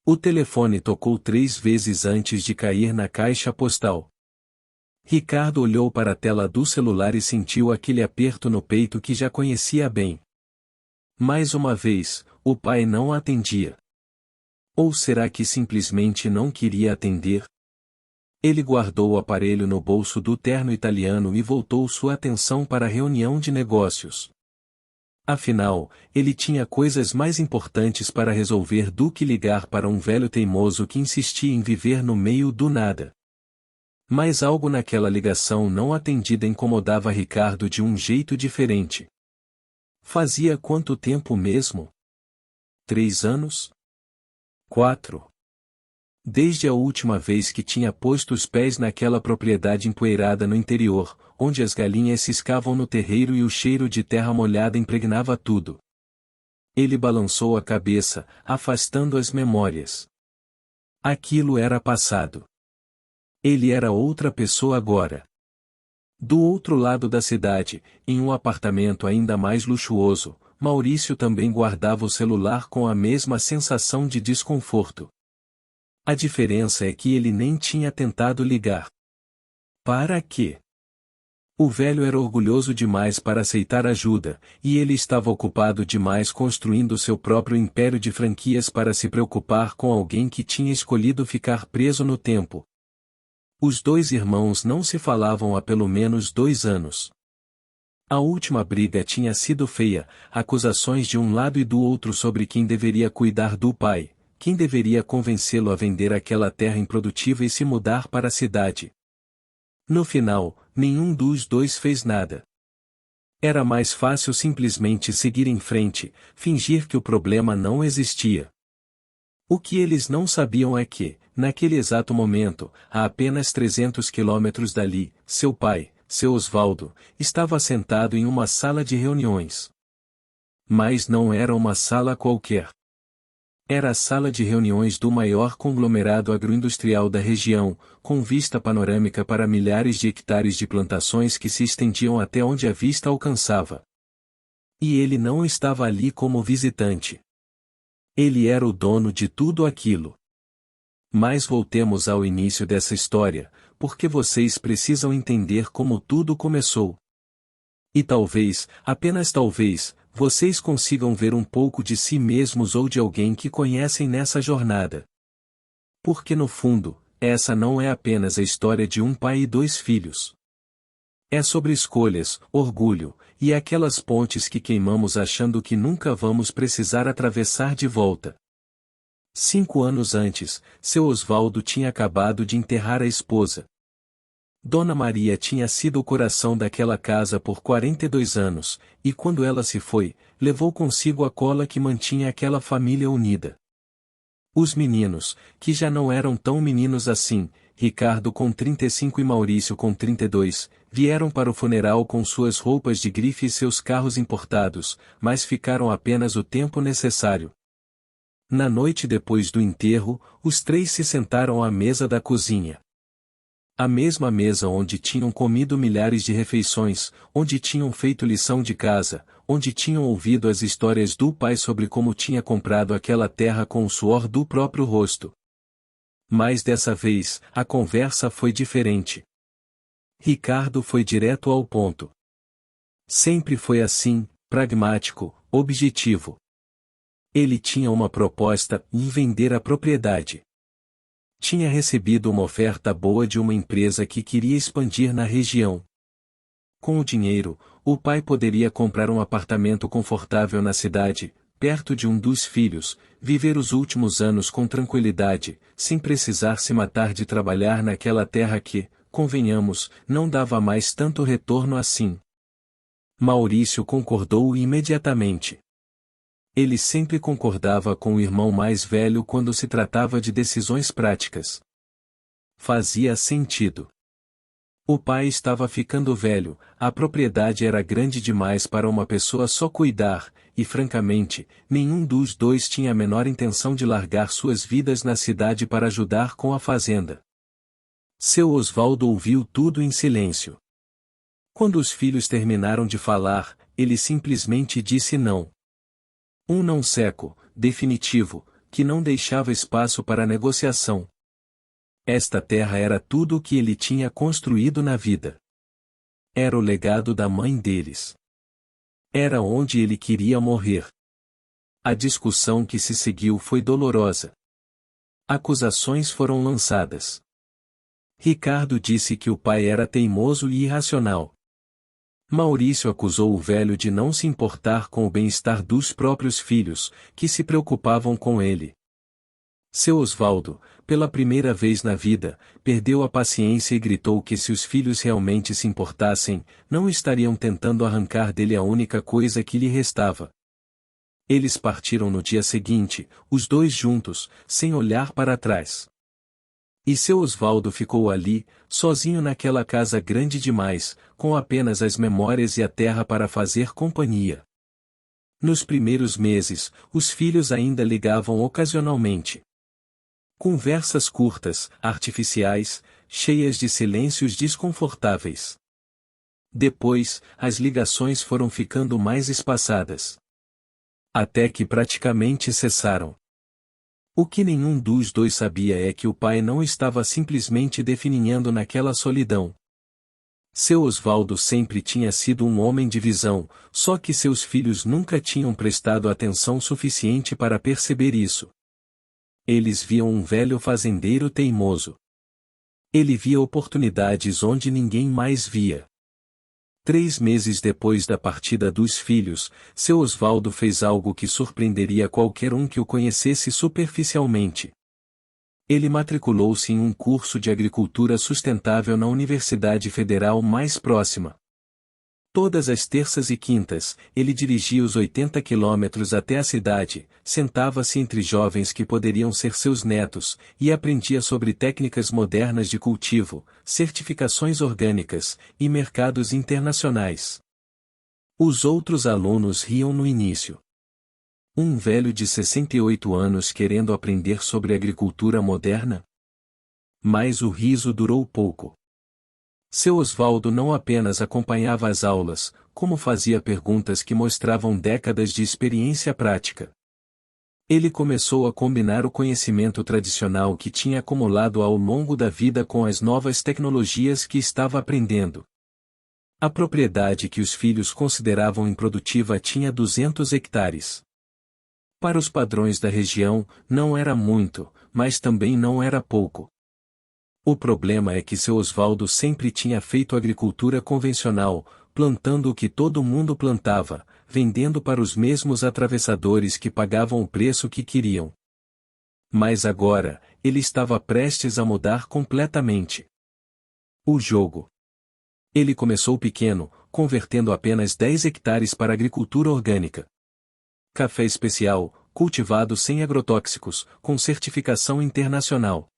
O telefone tocou 3 vezes antes de cair na caixa postal. Ricardo olhou para a tela do celular e sentiu aquele aperto no peito que já conhecia bem. Mais uma vez, o pai não atendia. Ou será que simplesmente não queria atender? Ele guardou o aparelho no bolso do terno italiano e voltou sua atenção para a reunião de negócios. Afinal, ele tinha coisas mais importantes para resolver do que ligar para um velho teimoso que insistia em viver no meio do nada. Mas algo naquela ligação não atendida incomodava Ricardo de um jeito diferente. Fazia quanto tempo mesmo? 3 anos? 4. Desde a última vez que tinha posto os pés naquela propriedade empoeirada no interior, onde as galinhas ciscavam no terreiro e o cheiro de terra molhada impregnava tudo. Ele balançou a cabeça, afastando as memórias. Aquilo era passado. Ele era outra pessoa agora. Do outro lado da cidade, em um apartamento ainda mais luxuoso, Maurício também guardava o celular com a mesma sensação de desconforto. A diferença é que ele nem tinha tentado ligar. Para quê? O velho era orgulhoso demais para aceitar ajuda, e ele estava ocupado demais construindo seu próprio império de franquias para se preocupar com alguém que tinha escolhido ficar preso no tempo. Os 2 irmãos não se falavam há pelo menos 2 anos. A última briga tinha sido feia, acusações de um lado e do outro sobre quem deveria cuidar do pai. Quem deveria convencê-lo a vender aquela terra improdutiva e se mudar para a cidade? No final, nenhum dos 2 fez nada. Era mais fácil simplesmente seguir em frente, fingir que o problema não existia. O que eles não sabiam é que, naquele exato momento, a apenas 300 quilômetros dali, seu pai, seu Osvaldo, estava sentado em uma sala de reuniões. Mas não era uma sala qualquer. Era a sala de reuniões do maior conglomerado agroindustrial da região, com vista panorâmica para milhares de hectares de plantações que se estendiam até onde a vista alcançava. E ele não estava ali como visitante. Ele era o dono de tudo aquilo. Mas voltemos ao início dessa história, porque vocês precisam entender como tudo começou. E talvez, apenas talvez, vocês consigam ver um pouco de si mesmos ou de alguém que conhecem nessa jornada. Porque no fundo, essa não é apenas a história de um pai e 2 filhos. É sobre escolhas, orgulho, e aquelas pontes que queimamos achando que nunca vamos precisar atravessar de volta. 5 anos antes, seu Osvaldo tinha acabado de enterrar a esposa. Dona Maria tinha sido o coração daquela casa por 42 anos, e quando ela se foi, levou consigo a cola que mantinha aquela família unida. Os meninos, que já não eram tão meninos assim, Ricardo com 35 e Maurício com 32, vieram para o funeral com suas roupas de grife e seus carros importados, mas ficaram apenas o tempo necessário. Na noite depois do enterro, os 3 se sentaram à mesa da cozinha. A mesma mesa onde tinham comido milhares de refeições, onde tinham feito lição de casa, onde tinham ouvido as histórias do pai sobre como tinha comprado aquela terra com o suor do próprio rosto. Mas dessa vez, a conversa foi diferente. Ricardo foi direto ao ponto. Sempre foi assim, pragmático, objetivo. Ele tinha uma proposta em vender a propriedade. Tinha recebido uma oferta boa de uma empresa que queria expandir na região. Com o dinheiro, o pai poderia comprar um apartamento confortável na cidade, perto de um dos filhos, viver os últimos anos com tranquilidade, sem precisar se matar de trabalhar naquela terra que, convenhamos, não dava mais tanto retorno assim. Maurício concordou imediatamente. Ele sempre concordava com o irmão mais velho quando se tratava de decisões práticas. Fazia sentido. O pai estava ficando velho, a propriedade era grande demais para uma pessoa só cuidar, e francamente, nenhum dos 2 tinha a menor intenção de largar suas vidas na cidade para ajudar com a fazenda. Seu Osvaldo ouviu tudo em silêncio. Quando os filhos terminaram de falar, ele simplesmente disse não. Um não seco, definitivo, que não deixava espaço para negociação. Esta terra era tudo o que ele tinha construído na vida. Era o legado da mãe deles. Era onde ele queria morrer. A discussão que se seguiu foi dolorosa. Acusações foram lançadas. Ricardo disse que o pai era teimoso e irracional. Maurício acusou o velho de não se importar com o bem-estar dos próprios filhos, que se preocupavam com ele. Seu Osvaldo, pela primeira vez na vida, perdeu a paciência e gritou que se os filhos realmente se importassem, não estariam tentando arrancar dele a única coisa que lhe restava. Eles partiram no dia seguinte, os dois juntos, sem olhar para trás. E seu Osvaldo ficou ali, sozinho naquela casa grande demais, com apenas as memórias e a terra para fazer companhia. Nos primeiros meses, os filhos ainda ligavam ocasionalmente. Conversas curtas, artificiais, cheias de silêncios desconfortáveis. Depois, as ligações foram ficando mais espaçadas. Até que praticamente cessaram. O que nenhum dos dois sabia é que o pai não estava simplesmente definhando naquela solidão. Seu Osvaldo sempre tinha sido um homem de visão, só que seus filhos nunca tinham prestado atenção suficiente para perceber isso. Eles viam um velho fazendeiro teimoso. Ele via oportunidades onde ninguém mais via. 3 meses depois da partida dos filhos, seu Osvaldo fez algo que surpreenderia qualquer um que o conhecesse superficialmente. Ele matriculou-se em um curso de agricultura sustentável na Universidade Federal mais próxima. Todas as terças e quintas, ele dirigia os 80 quilômetros até a cidade, sentava-se entre jovens que poderiam ser seus netos, e aprendia sobre técnicas modernas de cultivo, certificações orgânicas, e mercados internacionais. Os outros alunos riam no início. Um velho de 68 anos querendo aprender sobre agricultura moderna? Mas o riso durou pouco. Seu Osvaldo não apenas acompanhava as aulas, como fazia perguntas que mostravam décadas de experiência prática. Ele começou a combinar o conhecimento tradicional que tinha acumulado ao longo da vida com as novas tecnologias que estava aprendendo. A propriedade que os filhos consideravam improdutiva tinha 200 hectares. Para os padrões da região, não era muito, mas também não era pouco. O problema é que seu Osvaldo sempre tinha feito agricultura convencional, plantando o que todo mundo plantava, vendendo para os mesmos atravessadores que pagavam o preço que queriam. Mas agora, ele estava prestes a mudar completamente o jogo. Ele começou pequeno, convertendo apenas 10 hectares para agricultura orgânica. Café especial, cultivado sem agrotóxicos, com certificação internacional.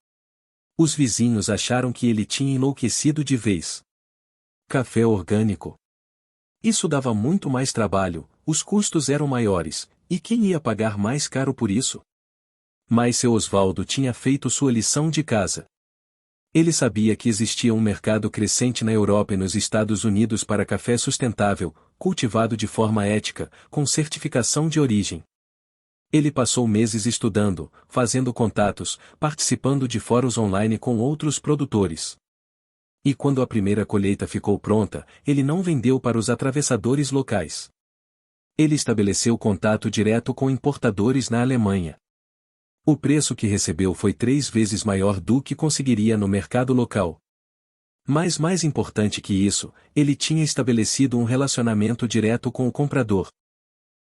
Os vizinhos acharam que ele tinha enlouquecido de vez. Café orgânico. Isso dava muito mais trabalho, os custos eram maiores, e quem ia pagar mais caro por isso? Mas seu Osvaldo tinha feito sua lição de casa. Ele sabia que existia um mercado crescente na Europa e nos Estados Unidos para café sustentável, cultivado de forma ética, com certificação de origem. Ele passou meses estudando, fazendo contatos, participando de fóruns online com outros produtores. E quando a primeira colheita ficou pronta, ele não vendeu para os atravessadores locais. Ele estabeleceu contato direto com importadores na Alemanha. O preço que recebeu foi 3 vezes maior do que conseguiria no mercado local. Mas mais importante que isso, ele tinha estabelecido um relacionamento direto com o comprador.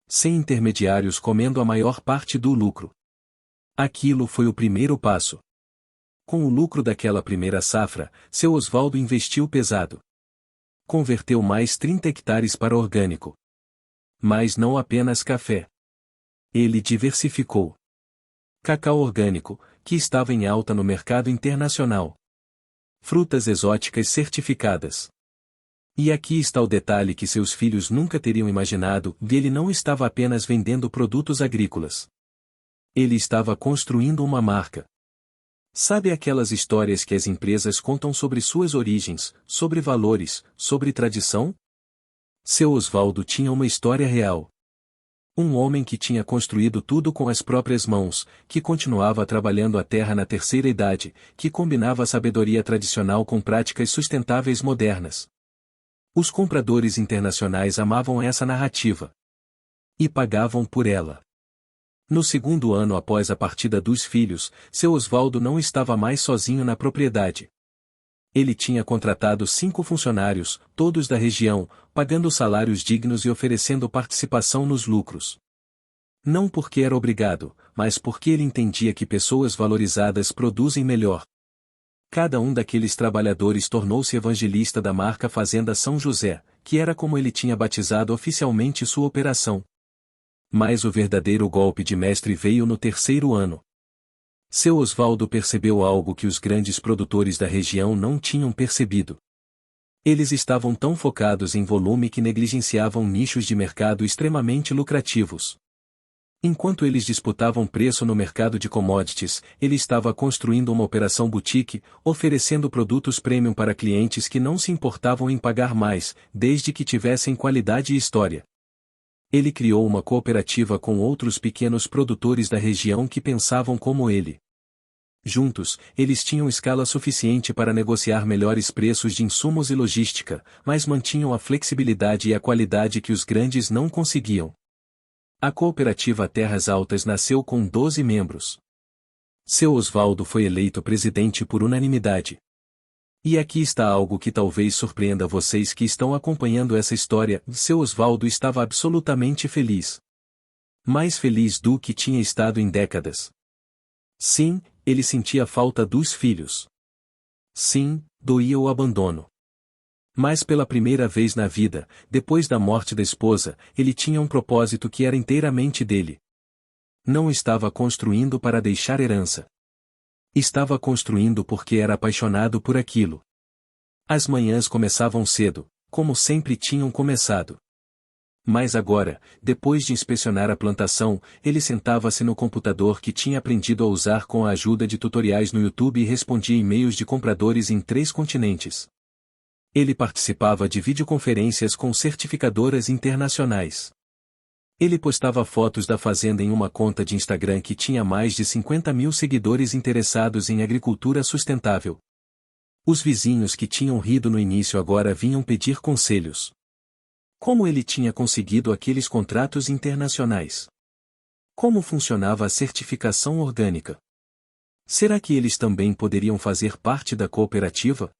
Sem intermediários comendo a maior parte do lucro. Aquilo foi o primeiro passo. Com o lucro daquela primeira safra, seu Osvaldo investiu pesado. Converteu mais 30 hectares para orgânico. Mas não apenas café. Ele diversificou. Cacau orgânico, que estava em alta no mercado internacional. Frutas exóticas certificadas. E aqui está o detalhe que seus filhos nunca teriam imaginado: ele não estava apenas vendendo produtos agrícolas. Ele estava construindo uma marca. Sabe aquelas histórias que as empresas contam sobre suas origens, sobre valores, sobre tradição? Seu Osvaldo tinha uma história real. Um homem que tinha construído tudo com as próprias mãos, que continuava trabalhando a terra na terceira idade, que combinava a sabedoria tradicional com práticas sustentáveis modernas. Os compradores internacionais amavam essa narrativa. E pagavam por ela. No segundo ano após a partida dos filhos, seu Osvaldo não estava mais sozinho na propriedade. Ele tinha contratado 5 funcionários, todos da região, pagando salários dignos e oferecendo participação nos lucros. Não porque era obrigado, mas porque ele entendia que pessoas valorizadas produzem melhor. Cada um daqueles trabalhadores tornou-se evangelista da marca Fazenda São José, que era como ele tinha batizado oficialmente sua operação. Mas o verdadeiro golpe de mestre veio no terceiro ano. Seu Osvaldo percebeu algo que os grandes produtores da região não tinham percebido. Eles estavam tão focados em volume que negligenciavam nichos de mercado extremamente lucrativos. Enquanto eles disputavam preço no mercado de commodities, ele estava construindo uma operação boutique, oferecendo produtos premium para clientes que não se importavam em pagar mais, desde que tivessem qualidade e história. Ele criou uma cooperativa com outros pequenos produtores da região que pensavam como ele. Juntos, eles tinham escala suficiente para negociar melhores preços de insumos e logística, mas mantinham a flexibilidade e a qualidade que os grandes não conseguiam. A cooperativa Terras Altas nasceu com 12 membros. Seu Osvaldo foi eleito presidente por unanimidade. E aqui está algo que talvez surpreenda vocês que estão acompanhando essa história: seu Osvaldo estava absolutamente feliz. Mais feliz do que tinha estado em décadas. Sim, ele sentia falta dos filhos. Sim, doía o abandono. Mas pela primeira vez na vida, depois da morte da esposa, ele tinha um propósito que era inteiramente dele. Não estava construindo para deixar herança. Estava construindo porque era apaixonado por aquilo. As manhãs começavam cedo, como sempre tinham começado. Mas agora, depois de inspecionar a plantação, ele sentava-se no computador que tinha aprendido a usar com a ajuda de tutoriais no YouTube e respondia e-mails de compradores em 3 continentes. Ele participava de videoconferências com certificadoras internacionais. Ele postava fotos da fazenda em uma conta de Instagram que tinha mais de 50 mil seguidores interessados em agricultura sustentável. Os vizinhos que tinham rido no início agora vinham pedir conselhos. Como ele tinha conseguido aqueles contratos internacionais? Como funcionava a certificação orgânica? Será que eles também poderiam fazer parte da cooperativa?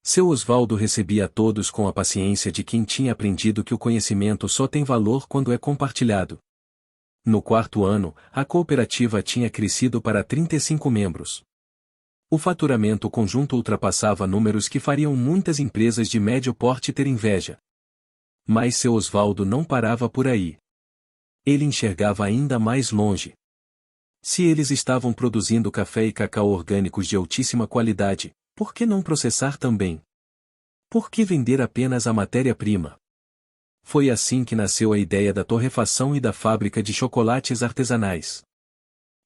Seu Osvaldo recebia a todos com a paciência de quem tinha aprendido que o conhecimento só tem valor quando é compartilhado. No 4º ano, a cooperativa tinha crescido para 35 membros. O faturamento conjunto ultrapassava números que fariam muitas empresas de médio porte ter inveja. Mas seu Osvaldo não parava por aí. Ele enxergava ainda mais longe. Se eles estavam produzindo café e cacau orgânicos de altíssima qualidade, por que não processar também? Por que vender apenas a matéria-prima? Foi assim que nasceu a ideia da torrefação e da fábrica de chocolates artesanais.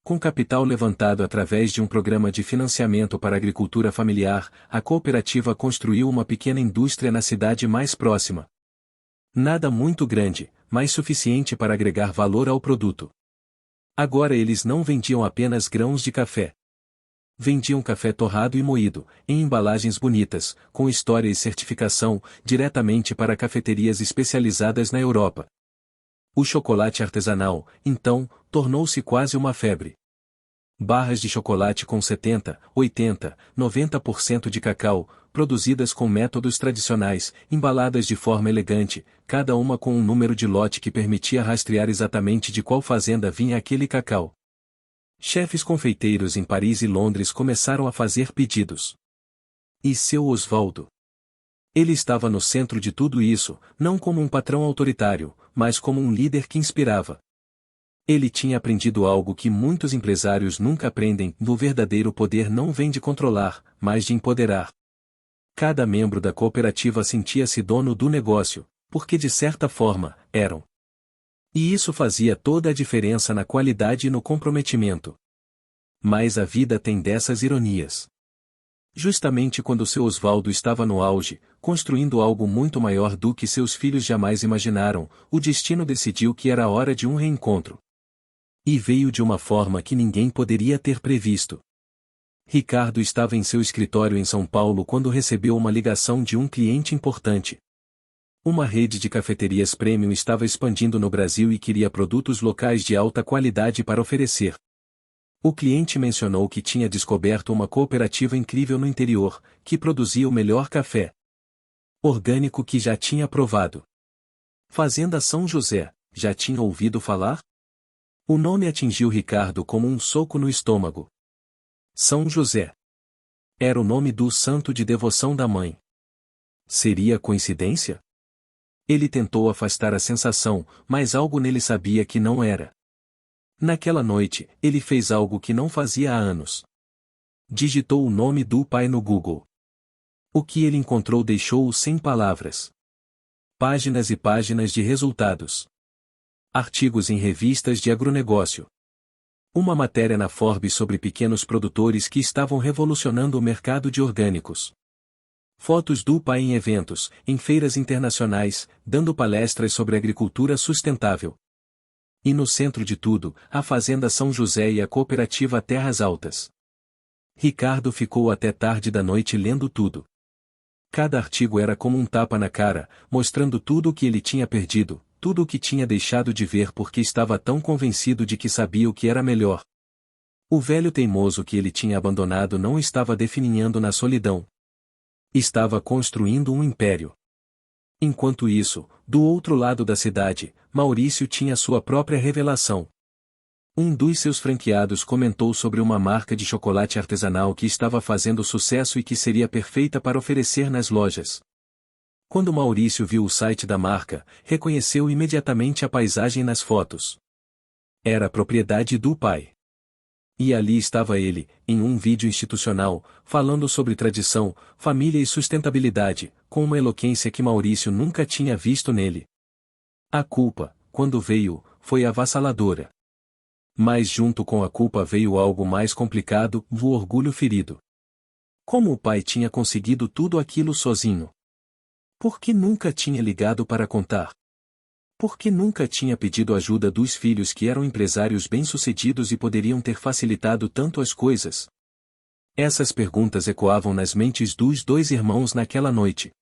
Com capital levantado através de um programa de financiamento para a agricultura familiar, a cooperativa construiu uma pequena indústria na cidade mais próxima. Nada muito grande, mas suficiente para agregar valor ao produto. Agora eles não vendiam apenas grãos de café. Vendiam café torrado e moído, em embalagens bonitas, com história e certificação, diretamente para cafeterias especializadas na Europa. O chocolate artesanal, então, tornou-se quase uma febre. Barras de chocolate com 70, 80, 90% de cacau, produzidas com métodos tradicionais, embaladas de forma elegante, cada uma com um número de lote que permitia rastrear exatamente de qual fazenda vinha aquele cacau. Chefes confeiteiros em Paris e Londres começaram a fazer pedidos. E seu Osvaldo? Ele estava no centro de tudo isso, não como um patrão autoritário, mas como um líder que inspirava. Ele tinha aprendido algo que muitos empresários nunca aprendem: o verdadeiro poder não vem de controlar, mas de empoderar. Cada membro da cooperativa sentia-se dono do negócio, porque de certa forma, eram. E isso fazia toda a diferença na qualidade e no comprometimento. Mas a vida tem dessas ironias. Justamente quando seu Osvaldo estava no auge, construindo algo muito maior do que seus filhos jamais imaginaram, o destino decidiu que era hora de um reencontro. E veio de uma forma que ninguém poderia ter previsto. Ricardo estava em seu escritório em São Paulo quando recebeu uma ligação de um cliente importante. Uma rede de cafeterias premium estava expandindo no Brasil e queria produtos locais de alta qualidade para oferecer. O cliente mencionou que tinha descoberto uma cooperativa incrível no interior, que produzia o melhor café orgânico que já tinha provado. Fazenda São José, já tinha ouvido falar? O nome atingiu Ricardo como um soco no estômago. São José. Era o nome do santo de devoção da mãe. Seria coincidência? Ele tentou afastar a sensação, mas algo nele sabia que não era. Naquela noite, ele fez algo que não fazia há anos. Digitou o nome do pai no Google. O que ele encontrou deixou-o sem palavras. Páginas e páginas de resultados. Artigos em revistas de agronegócio. Uma matéria na Forbes sobre pequenos produtores que estavam revolucionando o mercado de orgânicos. Fotos do pai em eventos, em feiras internacionais, dando palestras sobre agricultura sustentável. E no centro de tudo, a Fazenda São José e a cooperativa Terras Altas. Ricardo ficou até tarde da noite lendo tudo. Cada artigo era como um tapa na cara, mostrando tudo o que ele tinha perdido, tudo o que tinha deixado de ver porque estava tão convencido de que sabia o que era melhor. O velho teimoso que ele tinha abandonado não estava definhando na solidão. Estava construindo um império. Enquanto isso, do outro lado da cidade, Maurício tinha sua própria revelação. Um dos seus franqueados comentou sobre uma marca de chocolate artesanal que estava fazendo sucesso e que seria perfeita para oferecer nas lojas. Quando Maurício viu o site da marca, reconheceu imediatamente a paisagem nas fotos. Era propriedade do pai. E ali estava ele, em um vídeo institucional, falando sobre tradição, família e sustentabilidade, com uma eloquência que Maurício nunca tinha visto nele. A culpa, quando veio, foi avassaladora. Mas junto com a culpa veio algo mais complicado, o orgulho ferido. Como o pai tinha conseguido tudo aquilo sozinho? Por que nunca tinha ligado para contar? Por que nunca tinha pedido ajuda dos filhos que eram empresários bem-sucedidos e poderiam ter facilitado tanto as coisas? Essas perguntas ecoavam nas mentes dos dois irmãos naquela noite.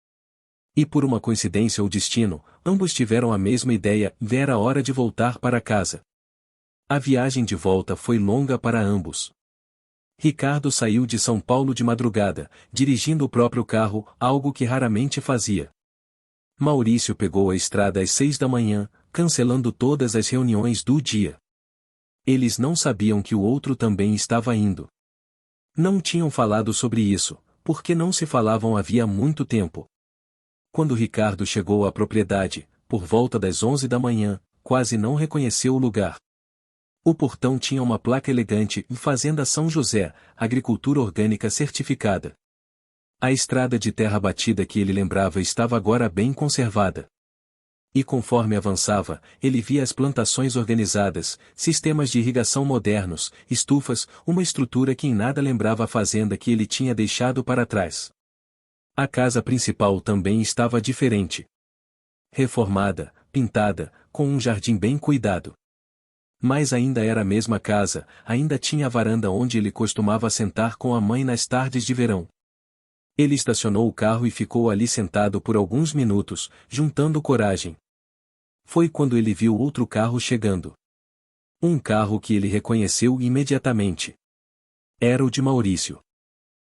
E por uma coincidência ou destino, ambos tiveram a mesma ideia: era hora de voltar para casa. A viagem de volta foi longa para ambos. Ricardo saiu de São Paulo de madrugada, dirigindo o próprio carro, algo que raramente fazia. Maurício pegou a estrada às 6 da manhã, cancelando todas as reuniões do dia. Eles não sabiam que o outro também estava indo. Não tinham falado sobre isso, porque não se falavam havia muito tempo. Quando Ricardo chegou à propriedade, por volta das 11 da manhã, quase não reconheceu o lugar. O portão tinha uma placa elegante: Fazenda São José, agricultura orgânica certificada. A estrada de terra batida que ele lembrava estava agora bem conservada. E conforme avançava, ele via as plantações organizadas, sistemas de irrigação modernos, estufas, uma estrutura que em nada lembrava a fazenda que ele tinha deixado para trás. A casa principal também estava diferente. Reformada, pintada, com um jardim bem cuidado. Mas ainda era a mesma casa, ainda tinha a varanda onde ele costumava sentar com a mãe nas tardes de verão. Ele estacionou o carro e ficou ali sentado por alguns minutos, juntando coragem. Foi quando ele viu outro carro chegando. Um carro que ele reconheceu imediatamente. Era o de Maurício.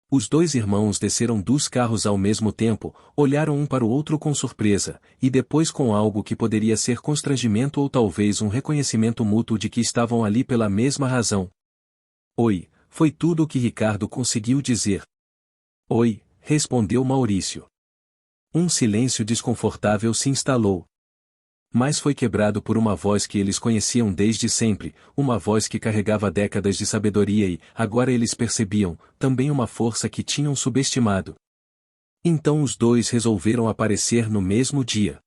Os dois irmãos desceram dos carros ao mesmo tempo, olharam um para o outro com surpresa, e depois com algo que poderia ser constrangimento ou talvez um reconhecimento mútuo de que estavam ali pela mesma razão. Oi, foi tudo o que Ricardo conseguiu dizer. Oi, respondeu Maurício. Um silêncio desconfortável se instalou. Mas foi quebrado por uma voz que eles conheciam desde sempre, uma voz que carregava décadas de sabedoria e, agora eles percebiam, também uma força que tinham subestimado. Então os dois resolveram aparecer no mesmo dia.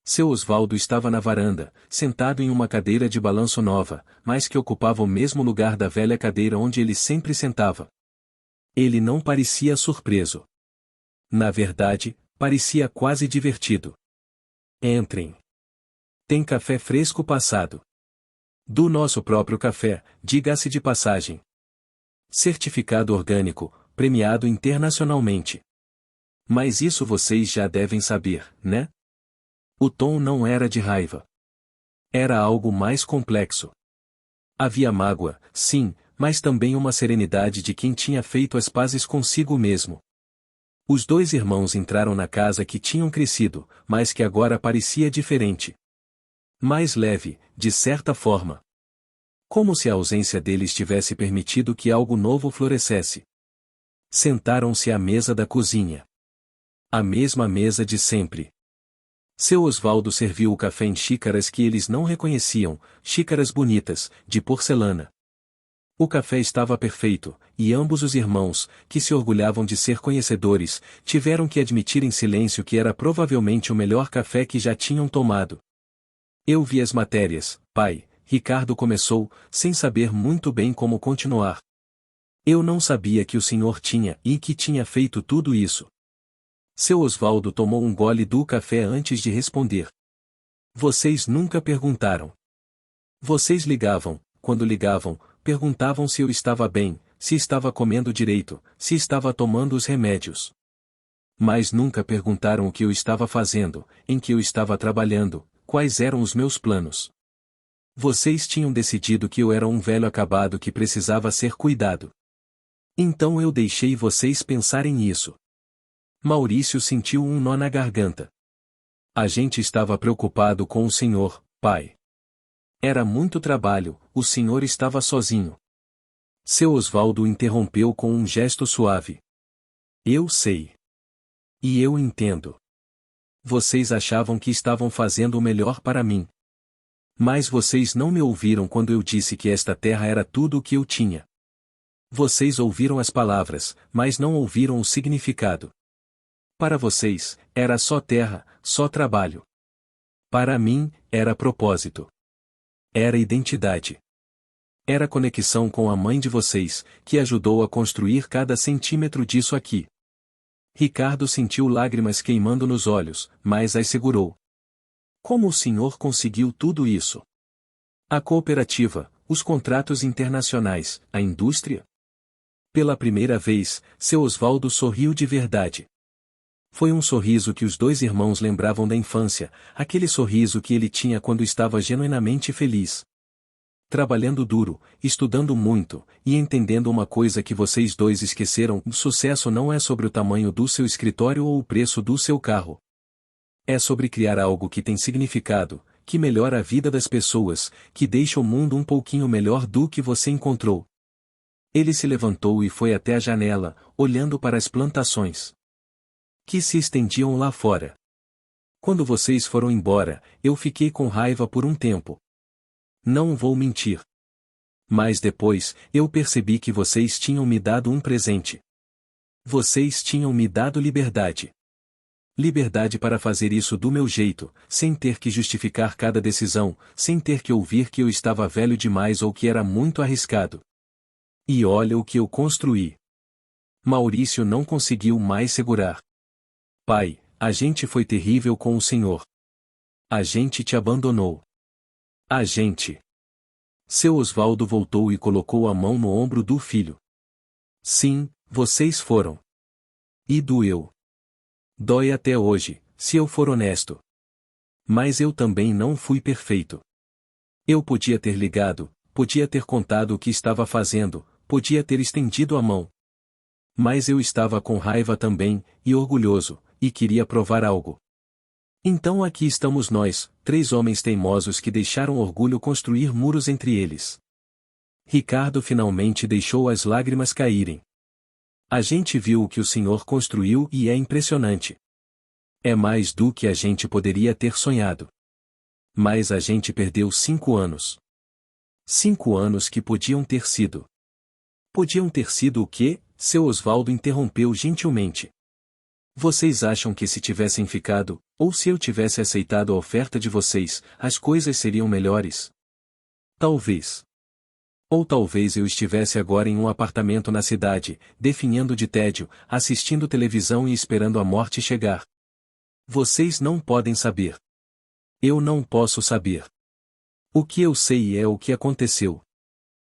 Seu Osvaldo estava na varanda, sentado em uma cadeira de balanço nova, mas que ocupava o mesmo lugar da velha cadeira onde ele sempre sentava. Ele não parecia surpreso. Na verdade, parecia quase divertido. Entrem. Tem café fresco passado. Do nosso próprio café, diga-se de passagem. Certificado orgânico, premiado internacionalmente. Mas isso vocês já devem saber, né? O tom não era de raiva. Era algo mais complexo. Havia mágoa, sim, mas também uma serenidade de quem tinha feito as pazes consigo mesmo. Os dois irmãos entraram na casa que tinham crescido, mas que agora parecia diferente. Mais leve, de certa forma. Como se a ausência deles tivesse permitido que algo novo florescesse. Sentaram-se à mesa da cozinha. A mesma mesa de sempre. Seu Osvaldo serviu o café em xícaras que eles não reconheciam, xícaras bonitas, de porcelana. O café estava perfeito, e ambos os irmãos, que se orgulhavam de ser conhecedores, tiveram que admitir em silêncio que era provavelmente o melhor café que já tinham tomado. Eu vi as matérias, pai, Ricardo começou, sem saber muito bem como continuar. Eu não sabia que o senhor tinha e que tinha feito tudo isso. Seu Osvaldo tomou um gole do café antes de responder. Vocês nunca perguntaram. Vocês ligavam, quando ligavam, perguntavam se eu estava bem, se estava comendo direito, se estava tomando os remédios. Mas nunca perguntaram o que eu estava fazendo, em que eu estava trabalhando, quais eram os meus planos. Vocês tinham decidido que eu era um velho acabado que precisava ser cuidado. Então eu deixei vocês pensarem nisso. Maurício sentiu um nó na garganta. A gente estava preocupado com o senhor, pai. Era muito trabalho, o senhor estava sozinho. Seu Osvaldo interrompeu com um gesto suave. Eu sei. E eu entendo. Vocês achavam que estavam fazendo o melhor para mim. Mas vocês não me ouviram quando eu disse que esta terra era tudo o que eu tinha. Vocês ouviram as palavras, mas não ouviram o significado. Para vocês, era só terra, só trabalho. Para mim, era propósito. Era identidade. Era conexão com a mãe de vocês, que ajudou a construir cada centímetro disso aqui. Ricardo sentiu lágrimas queimando nos olhos, mas as segurou. Como o senhor conseguiu tudo isso? A cooperativa, os contratos internacionais, a indústria? Pela primeira vez, seu Osvaldo sorriu de verdade. Foi um sorriso que os dois irmãos lembravam da infância, aquele sorriso que ele tinha quando estava genuinamente feliz. Trabalhando duro, estudando muito, e entendendo uma coisa que vocês dois esqueceram: o sucesso não é sobre o tamanho do seu escritório ou o preço do seu carro. É sobre criar algo que tem significado, que melhora a vida das pessoas, que deixa o mundo um pouquinho melhor do que você encontrou. Ele se levantou e foi até a janela, olhando para as plantações que se estendiam lá fora. Quando vocês foram embora, eu fiquei com raiva por um tempo. Não vou mentir. Mas depois, eu percebi que vocês tinham me dado um presente. Vocês tinham me dado liberdade. Liberdade para fazer isso do meu jeito, sem ter que justificar cada decisão, sem ter que ouvir que eu estava velho demais ou que era muito arriscado. E olha o que eu construí. Maurício não conseguiu mais segurar. Pai, a gente foi terrível com o senhor. A gente te abandonou. A gente. Seu Osvaldo voltou e colocou a mão no ombro do filho. Sim, vocês foram. E doeu. Dói até hoje, se eu for honesto. Mas eu também não fui perfeito. Eu podia ter ligado, podia ter contado o que estava fazendo, podia ter estendido a mão. Mas eu estava com raiva também, e orgulhoso, e queria provar algo. Então aqui estamos nós, três homens teimosos que deixaram orgulho construir muros entre eles. Ricardo finalmente deixou as lágrimas caírem. A gente viu o que o senhor construiu e é impressionante. É mais do que a gente poderia ter sonhado. Mas a gente perdeu 5 anos. 5 anos que podiam ter sido. Podiam ter sido o quê? Seu Osvaldo interrompeu gentilmente. Vocês acham que se tivessem ficado, ou se eu tivesse aceitado a oferta de vocês, as coisas seriam melhores? Talvez. Ou talvez eu estivesse agora em um apartamento na cidade, definhando de tédio, assistindo televisão e esperando a morte chegar. Vocês não podem saber. Eu não posso saber. O que eu sei é o que aconteceu.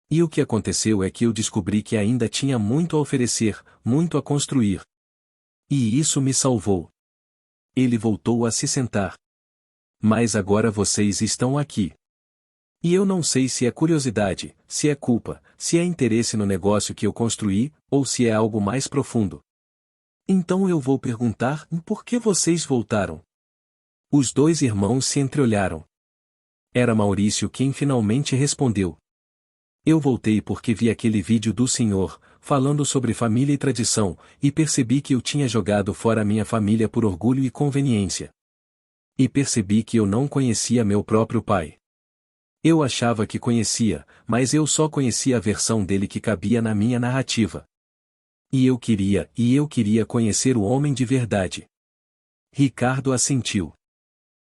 E o que aconteceu é que eu descobri que ainda tinha muito a oferecer, muito a construir. E isso me salvou. Ele voltou a se sentar. Mas agora vocês estão aqui. E eu não sei se é curiosidade, se é culpa, se é interesse no negócio que eu construí, ou se é algo mais profundo. Então eu vou perguntar por que vocês voltaram. Os dois irmãos se entreolharam. Era Maurício quem finalmente respondeu. Eu voltei porque vi aquele vídeo do senhor, falando sobre família e tradição, e percebi que eu tinha jogado fora minha família por orgulho e conveniência. E percebi que eu não conhecia meu próprio pai. Eu achava que conhecia, mas eu só conhecia a versão dele que cabia na minha narrativa. E eu queria conhecer o homem de verdade. Ricardo assentiu.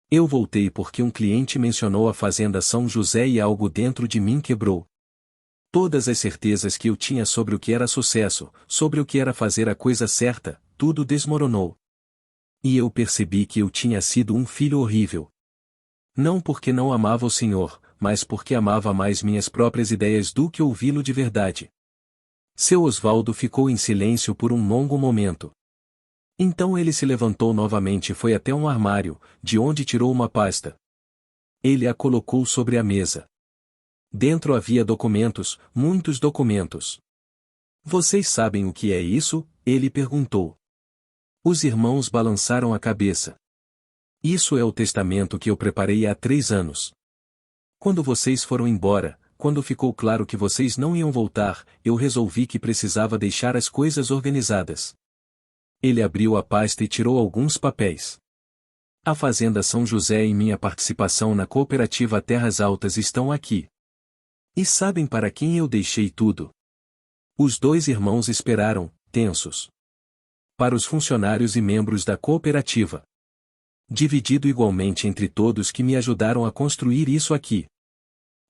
Eu voltei porque um cliente mencionou a Fazenda São José e algo dentro de mim quebrou. Todas as certezas que eu tinha sobre o que era sucesso, sobre o que era fazer a coisa certa, tudo desmoronou. E eu percebi que eu tinha sido um filho horrível. Não porque não amava o Senhor, mas porque amava mais minhas próprias ideias do que ouvi-lo de verdade. Seu Osvaldo ficou em silêncio por um longo momento. Então ele se levantou novamente e foi até um armário, de onde tirou uma pasta. Ele a colocou sobre a mesa. Dentro havia documentos, muitos documentos. Vocês sabem o que é isso? Ele perguntou. Os irmãos balançaram a cabeça. Isso é o testamento que eu preparei há 3 anos. Quando vocês foram embora, quando ficou claro que vocês não iam voltar, eu resolvi que precisava deixar as coisas organizadas. Ele abriu a pasta e tirou alguns papéis. A Fazenda São José e minha participação na cooperativa Terras Altas estão aqui. E sabem para quem eu deixei tudo? Os dois irmãos esperaram, tensos. Para os funcionários e membros da cooperativa. Dividido igualmente entre todos que me ajudaram a construir isso aqui.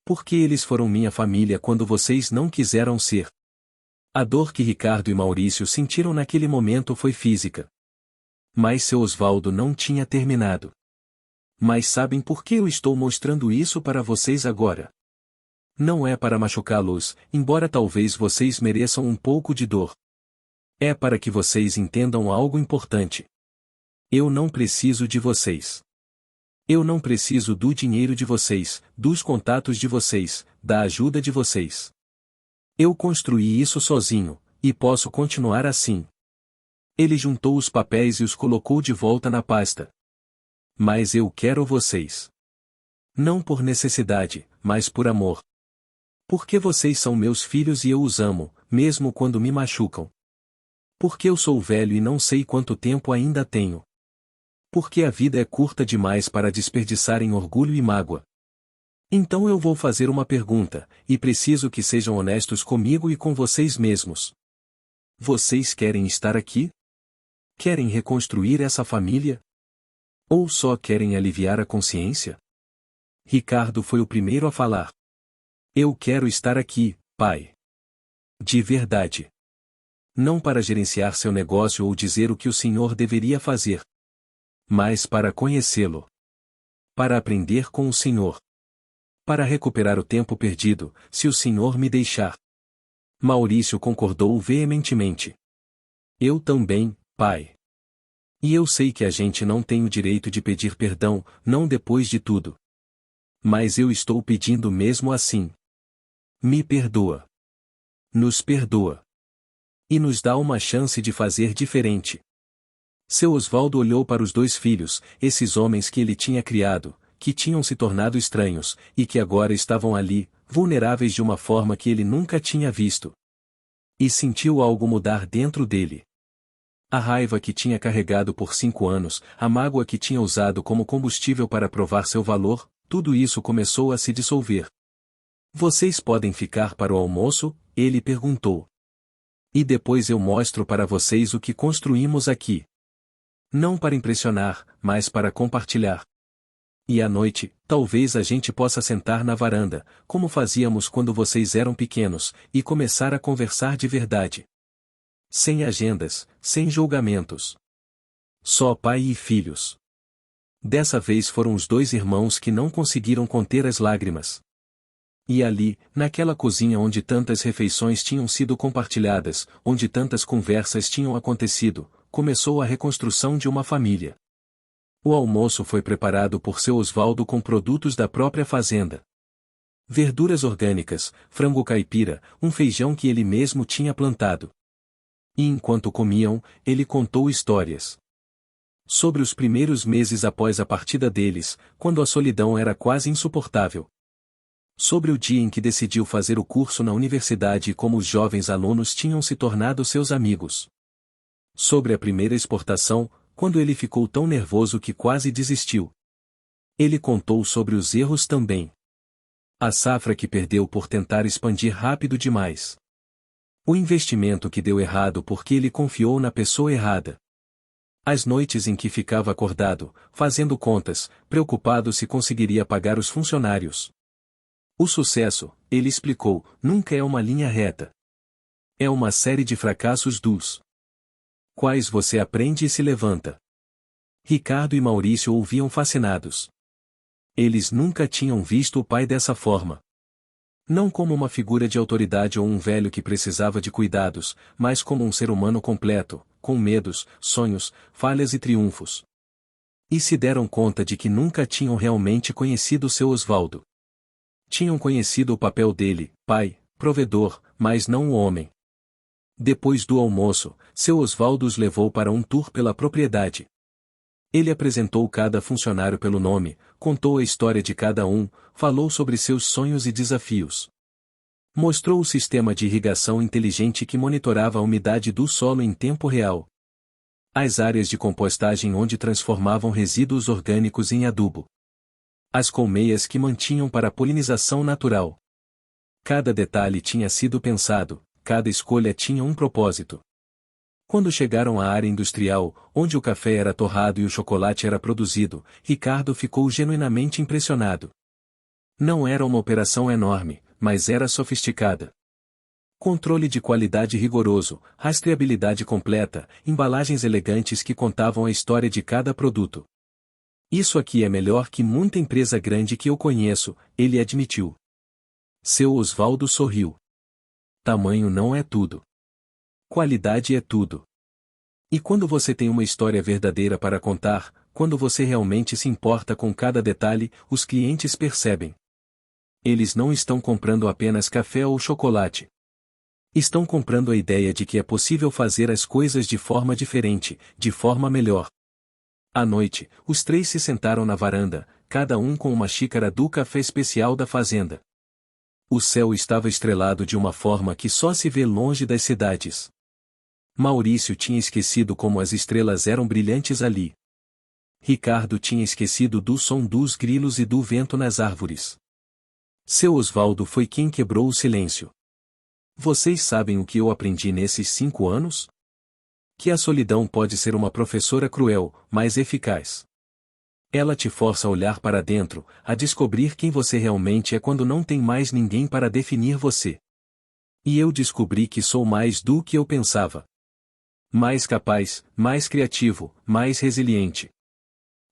Porque eles foram minha família quando vocês não quiseram ser. A dor que Ricardo e Maurício sentiram naquele momento foi física. Mas seu Osvaldo não tinha terminado. Mas sabem por que eu estou mostrando isso para vocês agora? Não é para machucá-los, embora talvez vocês mereçam um pouco de dor. É para que vocês entendam algo importante. Eu não preciso de vocês. Eu não preciso do dinheiro de vocês, dos contatos de vocês, da ajuda de vocês. Eu construí isso sozinho, e posso continuar assim. Ele juntou os papéis e os colocou de volta na pasta. Mas eu quero vocês. Não por necessidade, mas por amor. Porque vocês são meus filhos e eu os amo, mesmo quando me machucam. Porque eu sou velho e não sei quanto tempo ainda tenho. Porque a vida é curta demais para desperdiçar em orgulho e mágoa. Então eu vou fazer uma pergunta, e preciso que sejam honestos comigo e com vocês mesmos. Vocês querem estar aqui? Querem reconstruir essa família? Ou só querem aliviar a consciência? Ricardo foi o primeiro a falar. Eu quero estar aqui, pai. De verdade. Não para gerenciar seu negócio ou dizer o que o senhor deveria fazer. Mas para conhecê-lo. Para aprender com o senhor. Para recuperar o tempo perdido, se o senhor me deixar. Maurício concordou veementemente. Eu também, pai. E eu sei que a gente não tem o direito de pedir perdão, não depois de tudo. Mas eu estou pedindo mesmo assim. Me perdoa. Nos perdoa. E nos dá uma chance de fazer diferente. Seu Osvaldo olhou para os dois filhos, esses homens que ele tinha criado, que tinham se tornado estranhos, e que agora estavam ali, vulneráveis de uma forma que ele nunca tinha visto. E sentiu algo mudar dentro dele. A raiva que tinha carregado por 5 anos, a mágoa que tinha usado como combustível para provar seu valor, tudo isso começou a se dissolver. Vocês podem ficar para o almoço? Ele perguntou. E depois eu mostro para vocês o que construímos aqui. Não para impressionar, mas para compartilhar. E à noite, talvez a gente possa sentar na varanda, como fazíamos quando vocês eram pequenos, e começar a conversar de verdade. Sem agendas, sem julgamentos. Só pai e filhos. Dessa vez foram os dois irmãos que não conseguiram conter as lágrimas. E ali, naquela cozinha onde tantas refeições tinham sido compartilhadas, onde tantas conversas tinham acontecido, começou a reconstrução de uma família. O almoço foi preparado por seu Osvaldo com produtos da própria fazenda. Verduras orgânicas, frango caipira, um feijão que ele mesmo tinha plantado. E enquanto comiam, ele contou histórias. Sobre os primeiros meses após a partida deles, quando a solidão era quase insuportável. Sobre o dia em que decidiu fazer o curso na universidade e como os jovens alunos tinham se tornado seus amigos. Sobre a primeira exportação, quando ele ficou tão nervoso que quase desistiu. Ele contou sobre os erros também. A safra que perdeu por tentar expandir rápido demais. O investimento que deu errado porque ele confiou na pessoa errada. As noites em que ficava acordado, fazendo contas, preocupado se conseguiria pagar os funcionários. O sucesso, ele explicou, nunca é uma linha reta. É uma série de fracassos dos quais você aprende e se levanta. Ricardo e Maurício ouviam fascinados. Eles nunca tinham visto o pai dessa forma. Não como uma figura de autoridade ou um velho que precisava de cuidados, mas como um ser humano completo, com medos, sonhos, falhas e triunfos. E se deram conta de que nunca tinham realmente conhecido seu Osvaldo. Tinham conhecido o papel dele, pai, provedor, mas não o homem. Depois do almoço, seu Osvaldo os levou para um tour pela propriedade. Ele apresentou cada funcionário pelo nome, contou a história de cada um, falou sobre seus sonhos e desafios. Mostrou o sistema de irrigação inteligente que monitorava a umidade do solo em tempo real. As áreas de compostagem onde transformavam resíduos orgânicos em adubo. As colmeias que mantinham para a polinização natural. Cada detalhe tinha sido pensado, cada escolha tinha um propósito. Quando chegaram à área industrial, onde o café era torrado e o chocolate era produzido, Ricardo ficou genuinamente impressionado. Não era uma operação enorme, mas era sofisticada. Controle de qualidade rigoroso, rastreabilidade completa, embalagens elegantes que contavam a história de cada produto. Isso aqui é melhor que muita empresa grande que eu conheço, ele admitiu. Seu Osvaldo sorriu. Tamanho não é tudo. Qualidade é tudo. E quando você tem uma história verdadeira para contar, quando você realmente se importa com cada detalhe, os clientes percebem. Eles não estão comprando apenas café ou chocolate. Estão comprando a ideia de que é possível fazer as coisas de forma diferente, de forma melhor. À noite, os três se sentaram na varanda, cada um com uma xícara do café especial da fazenda. O céu estava estrelado de uma forma que só se vê longe das cidades. Maurício tinha esquecido como as estrelas eram brilhantes ali. Ricardo tinha esquecido do som dos grilos e do vento nas árvores. Seu Osvaldo foi quem quebrou o silêncio. Vocês sabem o que eu aprendi nesses 5 anos? Que a solidão pode ser uma professora cruel, mas eficaz. Ela te força a olhar para dentro, a descobrir quem você realmente é quando não tem mais ninguém para definir você. E eu descobri que sou mais do que eu pensava. Mais capaz, mais criativo, mais resiliente.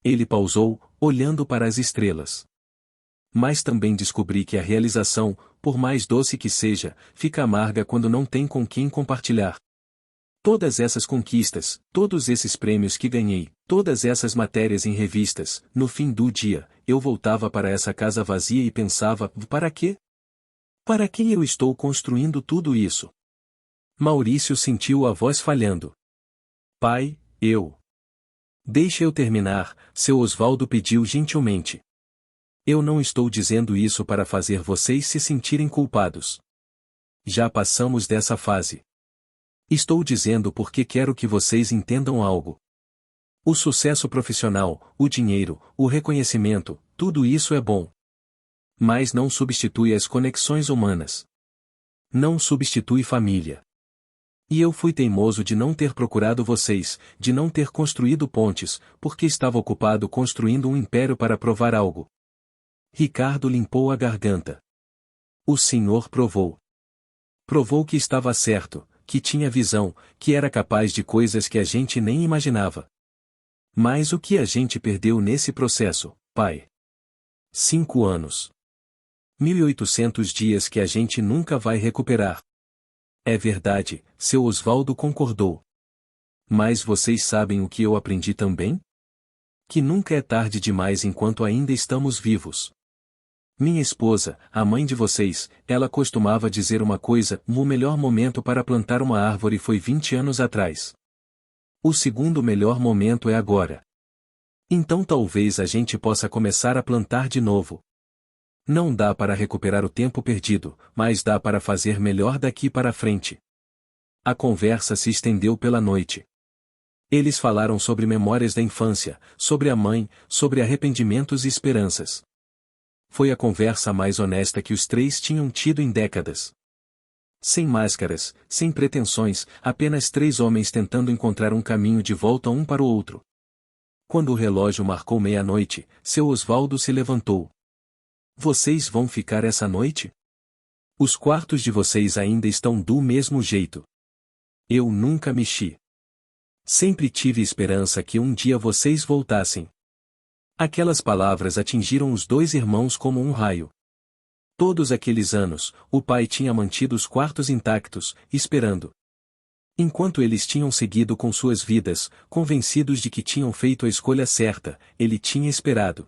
Ele pausou, olhando para as estrelas. Mas também descobri que a realização, por mais doce que seja, fica amarga quando não tem com quem compartilhar. Todas essas conquistas, todos esses prêmios que ganhei, todas essas matérias em revistas, no fim do dia, eu voltava para essa casa vazia e pensava, para quê? Para quem eu estou construindo tudo isso? Maurício sentiu a voz falhando. Pai, eu. Deixe eu terminar, seu Osvaldo pediu gentilmente. Eu não estou dizendo isso para fazer vocês se sentirem culpados. Já passamos dessa fase. Estou dizendo porque quero que vocês entendam algo. O sucesso profissional, o dinheiro, o reconhecimento, tudo isso é bom. Mas não substitui as conexões humanas. Não substitui família. E eu fui teimoso de não ter procurado vocês, de não ter construído pontes, porque estava ocupado construindo um império para provar algo. Ricardo limpou a garganta. O senhor provou. Provou que estava certo, que tinha visão, que era capaz de coisas que a gente nem imaginava. Mas o que a gente perdeu nesse processo, pai? 5 anos. 1.800 dias que a gente nunca vai recuperar. É verdade, seu Osvaldo concordou. Mas vocês sabem o que eu aprendi também? Que nunca é tarde demais enquanto ainda estamos vivos. Minha esposa, a mãe de vocês, ela costumava dizer uma coisa: o melhor momento para plantar uma árvore foi 20 anos atrás. O segundo melhor momento é agora. Então talvez a gente possa começar a plantar de novo. Não dá para recuperar o tempo perdido, mas dá para fazer melhor daqui para frente. A conversa se estendeu pela noite. Eles falaram sobre memórias da infância, sobre a mãe, sobre arrependimentos e esperanças. Foi a conversa mais honesta que os três tinham tido em décadas. Sem máscaras, sem pretensões, apenas três homens tentando encontrar um caminho de volta um para o outro. Quando o relógio marcou meia-noite, seu Osvaldo se levantou. Vocês vão ficar essa noite? Os quartos de vocês ainda estão do mesmo jeito. Eu nunca mexi. Sempre tive esperança que um dia vocês voltassem. Aquelas palavras atingiram os dois irmãos como um raio. Todos aqueles anos, o pai tinha mantido os quartos intactos, esperando. Enquanto eles tinham seguido com suas vidas, convencidos de que tinham feito a escolha certa, ele tinha esperado.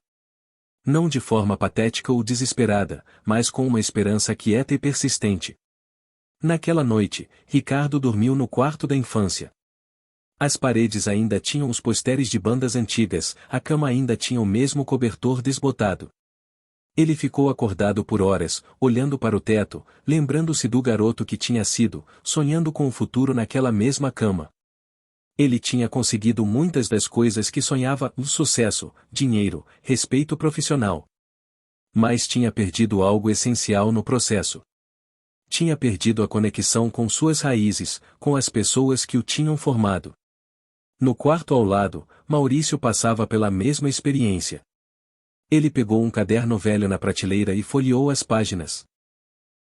Não de forma patética ou desesperada, mas com uma esperança quieta e persistente. Naquela noite, Ricardo dormiu no quarto da infância. As paredes ainda tinham os posteres de bandas antigas, a cama ainda tinha o mesmo cobertor desbotado. Ele ficou acordado por horas, olhando para o teto, lembrando-se do garoto que tinha sido, sonhando com o futuro naquela mesma cama. Ele tinha conseguido muitas das coisas que sonhava: o sucesso, dinheiro, respeito profissional. Mas tinha perdido algo essencial no processo. Tinha perdido a conexão com suas raízes, com as pessoas que o tinham formado. No quarto ao lado, Maurício passava pela mesma experiência. Ele pegou um caderno velho na prateleira e folheou as páginas.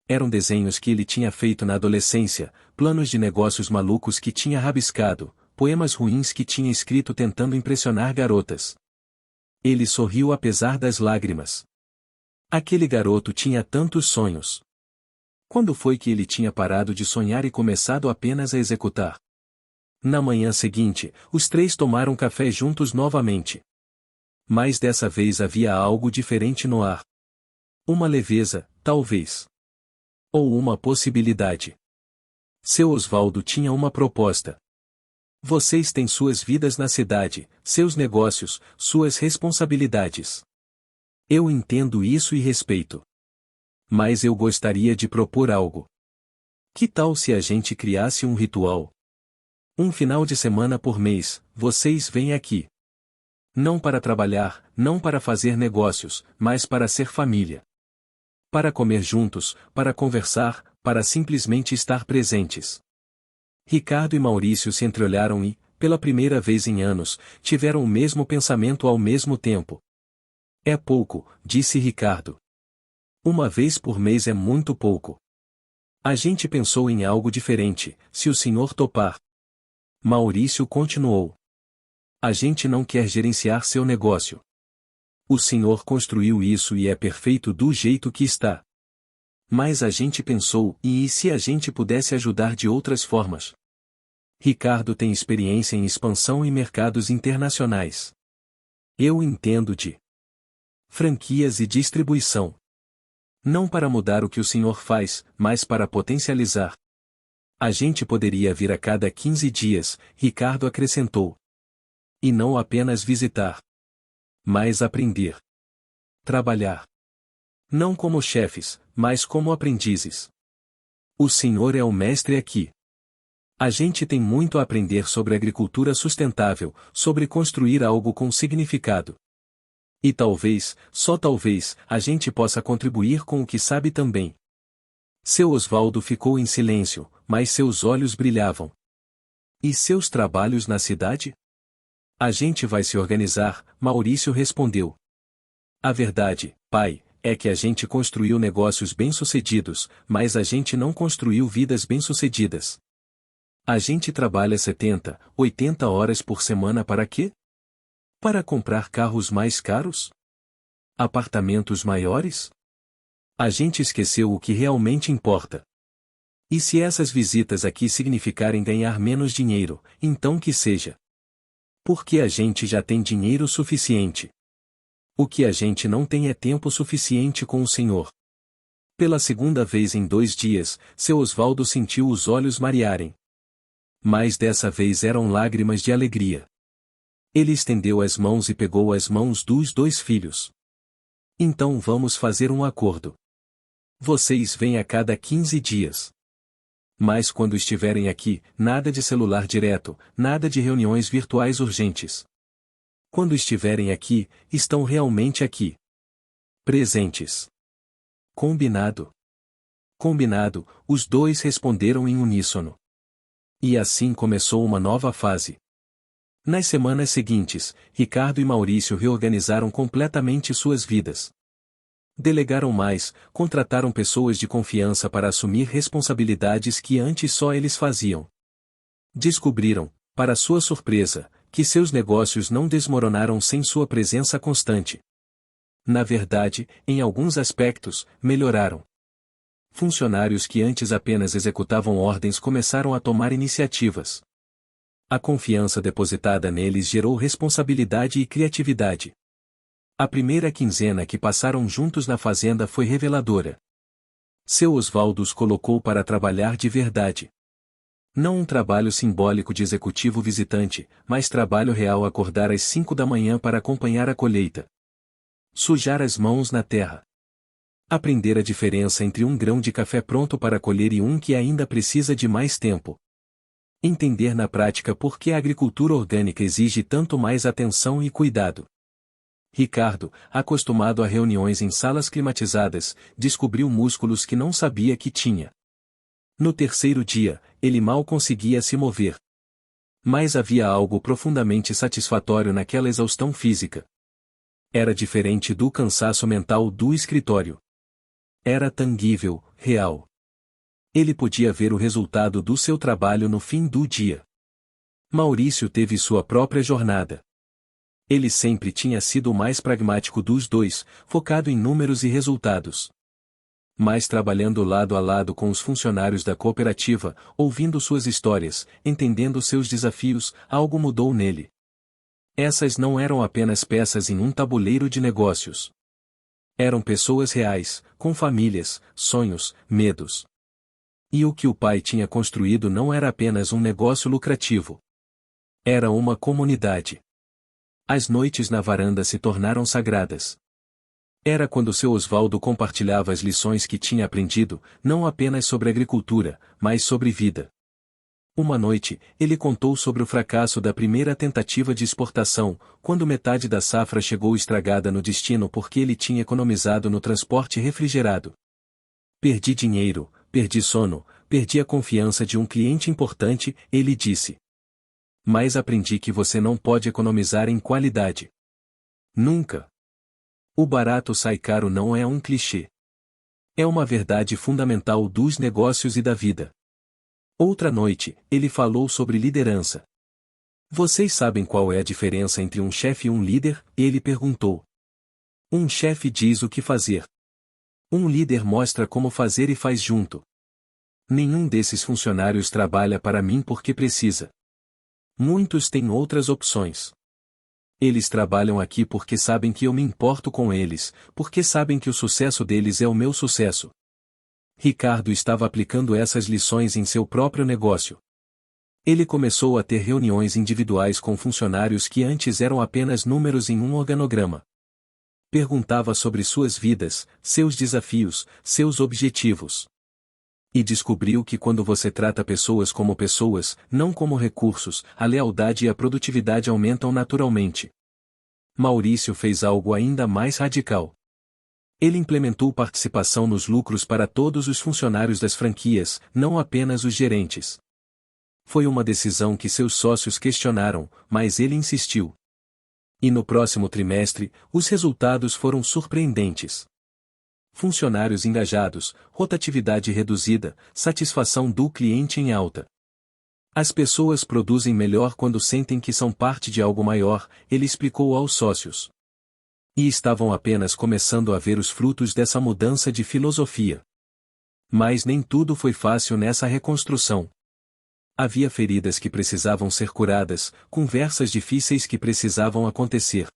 Eram desenhos que ele tinha feito na adolescência, planos de negócios malucos que tinha rabiscado, poemas ruins que tinha escrito tentando impressionar garotas. Ele sorriu apesar das lágrimas. Aquele garoto tinha tantos sonhos. Quando foi que ele tinha parado de sonhar e começado apenas a executar? Na manhã seguinte, os três tomaram café juntos novamente. Mas dessa vez havia algo diferente no ar. Uma leveza, talvez. Ou uma possibilidade. Seu Osvaldo tinha uma proposta. Vocês têm suas vidas na cidade, seus negócios, suas responsabilidades. Eu entendo isso e respeito. Mas eu gostaria de propor algo. Que tal se a gente criasse um ritual? Um final de semana por mês, vocês vêm aqui. Não para trabalhar, não para fazer negócios, mas para ser família. Para comer juntos, para conversar, para simplesmente estar presentes. Ricardo e Maurício se entreolharam e, pela primeira vez em anos, tiveram o mesmo pensamento ao mesmo tempo. É pouco, disse Ricardo. Uma vez por mês é muito pouco. A gente pensou em algo diferente, se o senhor topar. Maurício continuou. A gente não quer gerenciar seu negócio. O senhor construiu isso e é perfeito do jeito que está. Mas a gente pensou, e se a gente pudesse ajudar de outras formas? Ricardo tem experiência em expansão em mercados internacionais. Eu entendo de franquias e distribuição. Não para mudar o que o senhor faz, mas para potencializar. A gente poderia vir a cada 15 dias, Ricardo acrescentou. E não apenas visitar. Mas aprender. Trabalhar. Não como chefes, mas como aprendizes. O senhor é o mestre aqui. A gente tem muito a aprender sobre agricultura sustentável, sobre construir algo com significado. E talvez, só talvez, a gente possa contribuir com o que sabe também. Seu Osvaldo ficou em silêncio, mas seus olhos brilhavam. E seus trabalhos na cidade? A gente vai se organizar, Maurício respondeu. A verdade, pai, é que a gente construiu negócios bem-sucedidos, mas a gente não construiu vidas bem-sucedidas. A gente trabalha 70, 80 horas por semana para quê? Para comprar carros mais caros? Apartamentos maiores? A gente esqueceu o que realmente importa. E se essas visitas aqui significarem ganhar menos dinheiro, então que seja. Porque a gente já tem dinheiro suficiente. O que a gente não tem é tempo suficiente com o Senhor. Pela segunda vez em 2 dias, seu Osvaldo sentiu os olhos marearem. Mas dessa vez eram lágrimas de alegria. Ele estendeu as mãos e pegou as mãos dos 2 filhos. Então vamos fazer um acordo. Vocês vêm a cada 15 dias. Mas quando estiverem aqui, nada de celular direto, nada de reuniões virtuais urgentes. Quando estiverem aqui, estão realmente aqui. Presentes. Combinado. Combinado, os 2 responderam em uníssono. E assim começou uma nova fase. Nas semanas seguintes, Ricardo e Maurício reorganizaram completamente suas vidas. Delegaram mais, contrataram pessoas de confiança para assumir responsabilidades que antes só eles faziam. Descobriram, para sua surpresa, que seus negócios não desmoronaram sem sua presença constante. Na verdade, em alguns aspectos, melhoraram. Funcionários que antes apenas executavam ordens começaram a tomar iniciativas. A confiança depositada neles gerou responsabilidade e criatividade. A primeira quinzena que passaram juntos na fazenda foi reveladora. Seu Osvaldo os colocou para trabalhar de verdade. Não um trabalho simbólico de executivo visitante, mas trabalho real, acordar às 5 da manhã para acompanhar a colheita. Sujar as mãos na terra. Aprender a diferença entre um grão de café pronto para colher e um que ainda precisa de mais tempo. Entender na prática por que a agricultura orgânica exige tanto mais atenção e cuidado. Ricardo, acostumado a reuniões em salas climatizadas, descobriu músculos que não sabia que tinha. No terceiro dia, ele mal conseguia se mover. Mas havia algo profundamente satisfatório naquela exaustão física. Era diferente do cansaço mental do escritório. Era tangível, real. Ele podia ver o resultado do seu trabalho no fim do dia. Maurício teve sua própria jornada. Ele sempre tinha sido o mais pragmático dos 2, focado em números e resultados. Mas trabalhando lado a lado com os funcionários da cooperativa, ouvindo suas histórias, entendendo seus desafios, algo mudou nele. Essas não eram apenas peças em um tabuleiro de negócios. Eram pessoas reais, com famílias, sonhos, medos. E o que o pai tinha construído não era apenas um negócio lucrativo. Era uma comunidade. As noites na varanda se tornaram sagradas. Era quando seu Osvaldo compartilhava as lições que tinha aprendido, não apenas sobre agricultura, mas sobre vida. Uma noite, ele contou sobre o fracasso da primeira tentativa de exportação, quando metade da safra chegou estragada no destino porque ele tinha economizado no transporte refrigerado. Perdi dinheiro, perdi sono, perdi a confiança de um cliente importante, ele disse. Mas aprendi que você não pode economizar em qualidade. Nunca. O barato sai caro não é um clichê. É uma verdade fundamental dos negócios e da vida. Outra noite, ele falou sobre liderança. Vocês sabem qual é a diferença entre um chefe e um líder? Ele perguntou. Um chefe diz o que fazer. Um líder mostra como fazer e faz junto. Nenhum desses funcionários trabalha para mim porque precisa. Muitos têm outras opções. Eles trabalham aqui porque sabem que eu me importo com eles, porque sabem que o sucesso deles é o meu sucesso. Ricardo estava aplicando essas lições em seu próprio negócio. Ele começou a ter reuniões individuais com funcionários que antes eram apenas números em um organograma. Perguntava sobre suas vidas, seus desafios, seus objetivos. E descobriu que quando você trata pessoas como pessoas, não como recursos, a lealdade e a produtividade aumentam naturalmente. Maurício fez algo ainda mais radical. Ele implementou participação nos lucros para todos os funcionários das franquias, não apenas os gerentes. Foi uma decisão que seus sócios questionaram, mas ele insistiu. E no próximo trimestre, os resultados foram surpreendentes. Funcionários engajados, rotatividade reduzida, satisfação do cliente em alta. As pessoas produzem melhor quando sentem que são parte de algo maior, ele explicou aos sócios. E estavam apenas começando a ver os frutos dessa mudança de filosofia. Mas nem tudo foi fácil nessa reconstrução. Havia feridas que precisavam ser curadas, conversas difíceis que precisavam acontecer.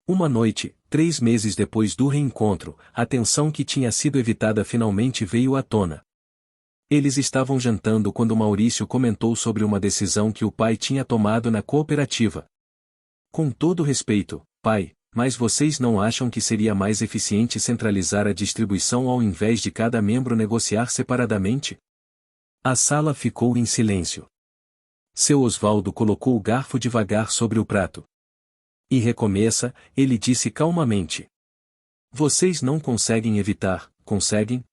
Uma noite, 3 meses depois do reencontro, a tensão que tinha sido evitada finalmente veio à tona. Eles estavam jantando quando Maurício comentou sobre uma decisão que o pai tinha tomado na cooperativa. Com todo respeito, pai, mas vocês não acham que seria mais eficiente centralizar a distribuição ao invés de cada membro negociar separadamente? A sala ficou em silêncio. Seu Osvaldo colocou o garfo devagar sobre o prato. E recomeça, ele disse calmamente. Vocês não conseguem evitar, conseguem?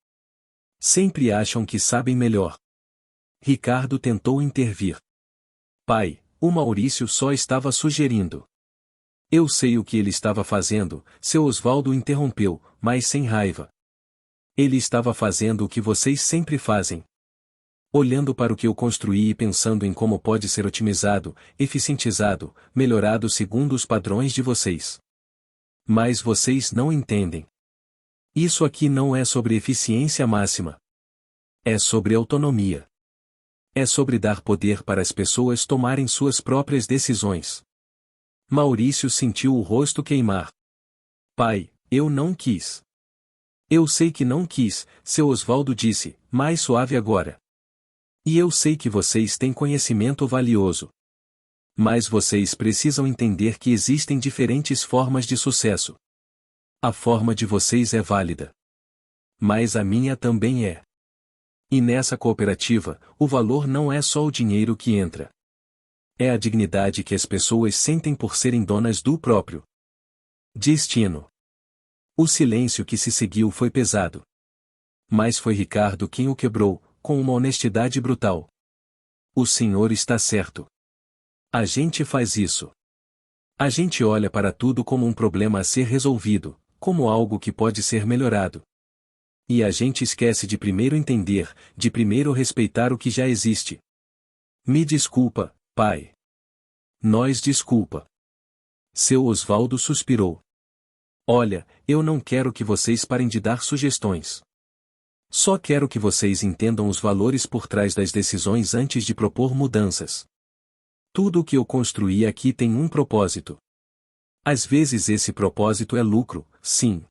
Sempre acham que sabem melhor. Ricardo tentou intervir. Pai, o Maurício só estava sugerindo. Eu sei o que ele estava fazendo, seu Osvaldo interrompeu, mas sem raiva. Ele estava fazendo o que vocês sempre fazem. Olhando para o que eu construí e pensando em como pode ser otimizado, eficientizado, melhorado segundo os padrões de vocês. Mas vocês não entendem. Isso aqui não é sobre eficiência máxima. É sobre autonomia. É sobre dar poder para as pessoas tomarem suas próprias decisões. Maurício sentiu o rosto queimar. Pai, eu não quis. Eu sei que não quis, seu Osvaldo disse, mais suave agora. E eu sei que vocês têm conhecimento valioso. Mas vocês precisam entender que existem diferentes formas de sucesso. A forma de vocês é válida. Mas a minha também é. E nessa cooperativa, o valor não é só o dinheiro que entra. É a dignidade que as pessoas sentem por serem donas do próprio destino. O silêncio que se seguiu foi pesado. Mas foi Ricardo quem o quebrou, com uma honestidade brutal. O senhor está certo. A gente faz isso. A gente olha para tudo como um problema a ser resolvido, como algo que pode ser melhorado. E a gente esquece de primeiro entender, de primeiro respeitar o que já existe. Me desculpa, pai. Nós desculpa. Seu Osvaldo suspirou. Olha, eu não quero que vocês parem de dar sugestões. Só quero que vocês entendam os valores por trás das decisões antes de propor mudanças. Tudo o que eu construí aqui tem um propósito. Às vezes esse propósito é lucro, sim.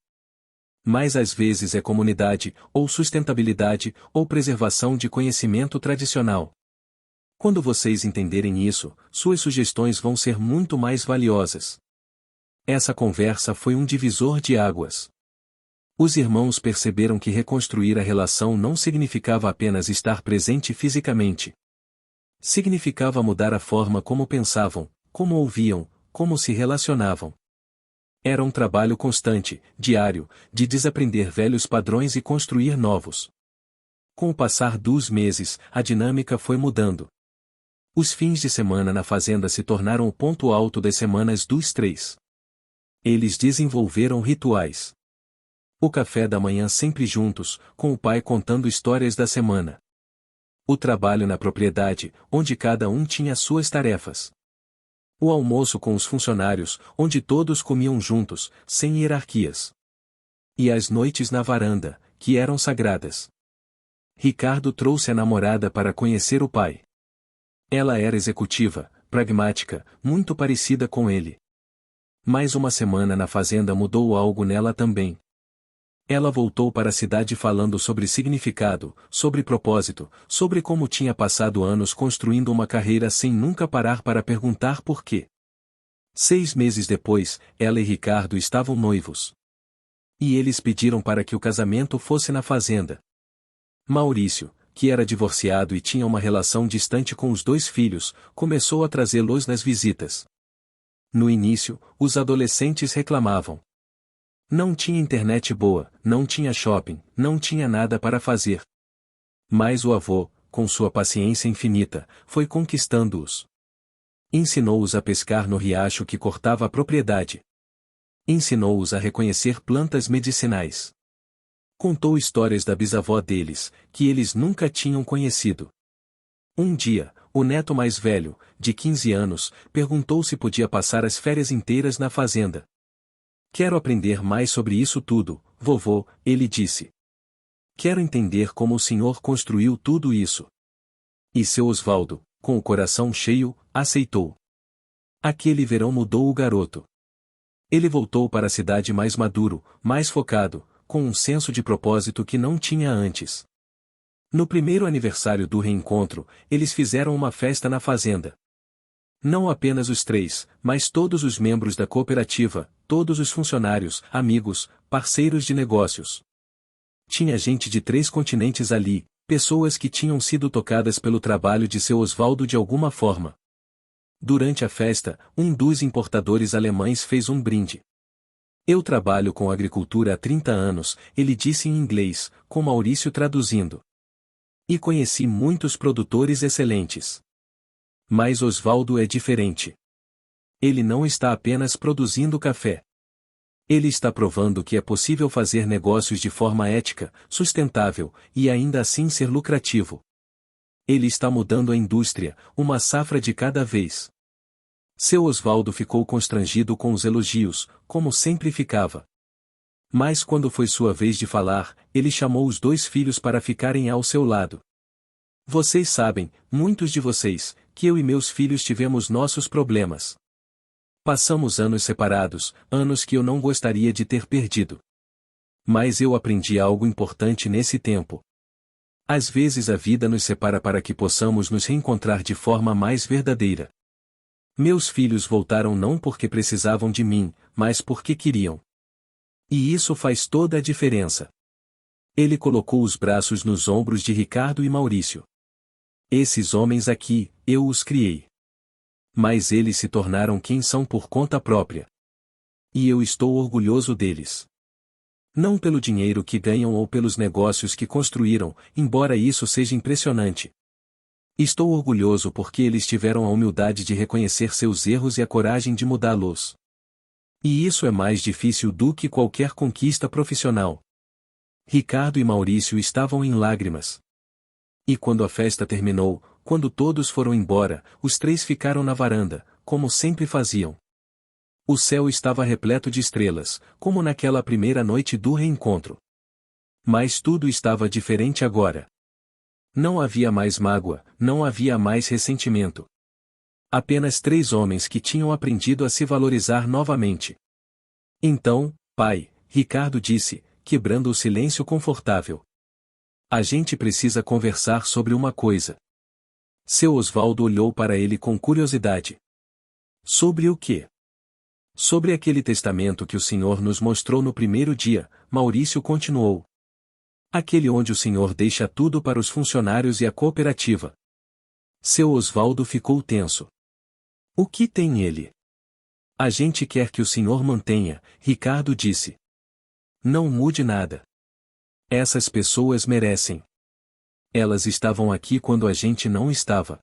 Mas às vezes é comunidade, ou sustentabilidade, ou preservação de conhecimento tradicional. Quando vocês entenderem isso, suas sugestões vão ser muito mais valiosas. Essa conversa foi um divisor de águas. Os irmãos perceberam que reconstruir a relação não significava apenas estar presente fisicamente. Significava mudar a forma como pensavam, como ouviam, como se relacionavam. Era um trabalho constante, diário, de desaprender velhos padrões e construir novos. Com o passar dos meses, a dinâmica foi mudando. Os fins de semana na fazenda se tornaram o ponto alto das semanas dos três. Eles desenvolveram rituais. O café da manhã sempre juntos, com o pai contando histórias da semana. O trabalho na propriedade, onde cada um tinha suas tarefas. O almoço com os funcionários, onde todos comiam juntos, sem hierarquias. E as noites na varanda, que eram sagradas. Ricardo trouxe a namorada para conhecer o pai. Ela era executiva, pragmática, muito parecida com ele. Mais uma semana na fazenda mudou algo nela também. Ela voltou para a cidade falando sobre significado, sobre propósito, sobre como tinha passado anos construindo uma carreira sem nunca parar para perguntar por quê. 6 meses depois, ela e Ricardo estavam noivos. E eles pediram para que o casamento fosse na fazenda. Maurício, que era divorciado e tinha uma relação distante com os 2 filhos, começou a trazê-los nas visitas. No início, os adolescentes reclamavam. Não tinha internet boa, não tinha shopping, não tinha nada para fazer. Mas o avô, com sua paciência infinita, foi conquistando-os. Ensinou-os a pescar no riacho que cortava a propriedade. Ensinou-os a reconhecer plantas medicinais. Contou histórias da bisavó deles, que eles nunca tinham conhecido. Um dia, o neto mais velho, de 15 anos, perguntou se podia passar as férias inteiras na fazenda. Quero aprender mais sobre isso tudo, vovô, ele disse. Quero entender como o senhor construiu tudo isso. E seu Osvaldo, com o coração cheio, aceitou. Aquele verão mudou o garoto. Ele voltou para a cidade mais maduro, mais focado, com um senso de propósito que não tinha antes. No primeiro aniversário do reencontro, eles fizeram uma festa na fazenda. Não apenas os três, mas todos os membros da cooperativa, todos os funcionários, amigos, parceiros de negócios. Tinha gente de 3 continentes ali, pessoas que tinham sido tocadas pelo trabalho de seu Osvaldo de alguma forma. Durante a festa, um dos importadores alemães fez um brinde. Eu trabalho com agricultura há 30 anos, ele disse em inglês, com Maurício traduzindo. E conheci muitos produtores excelentes. Mas Osvaldo é diferente. Ele não está apenas produzindo café. Ele está provando que é possível fazer negócios de forma ética, sustentável, e ainda assim ser lucrativo. Ele está mudando a indústria, uma safra de cada vez. Seu Osvaldo ficou constrangido com os elogios, como sempre ficava. Mas quando foi sua vez de falar, ele chamou os 2 filhos para ficarem ao seu lado. Vocês sabem, muitos de vocês, que eu e meus filhos tivemos nossos problemas. Passamos anos separados, anos que eu não gostaria de ter perdido. Mas eu aprendi algo importante nesse tempo. Às vezes a vida nos separa para que possamos nos reencontrar de forma mais verdadeira. Meus filhos voltaram não porque precisavam de mim, mas porque queriam. E isso faz toda a diferença. Ele colocou os braços nos ombros de Ricardo e Maurício. Esses homens aqui, eu os criei. Mas eles se tornaram quem são por conta própria. E eu estou orgulhoso deles. Não pelo dinheiro que ganham ou pelos negócios que construíram, embora isso seja impressionante. Estou orgulhoso porque eles tiveram a humildade de reconhecer seus erros e a coragem de mudá-los. E isso é mais difícil do que qualquer conquista profissional. Ricardo e Maurício estavam em lágrimas. E quando a festa terminou, quando todos foram embora, os 3 ficaram na varanda, como sempre faziam. O céu estava repleto de estrelas, como naquela primeira noite do reencontro. Mas tudo estava diferente agora. Não havia mais mágoa, não havia mais ressentimento. Apenas 3 homens que tinham aprendido a se valorizar novamente. Então, pai, Ricardo disse, quebrando o silêncio confortável. A gente precisa conversar sobre uma coisa. Seu Osvaldo olhou para ele com curiosidade. Sobre o quê? Sobre aquele testamento que o senhor nos mostrou no primeiro dia, Maurício continuou. Aquele onde o senhor deixa tudo para os funcionários e a cooperativa. Seu Osvaldo ficou tenso. O que tem ele? A gente quer que o senhor mantenha, Ricardo disse. Não mude nada. Essas pessoas merecem. Elas estavam aqui quando a gente não estava.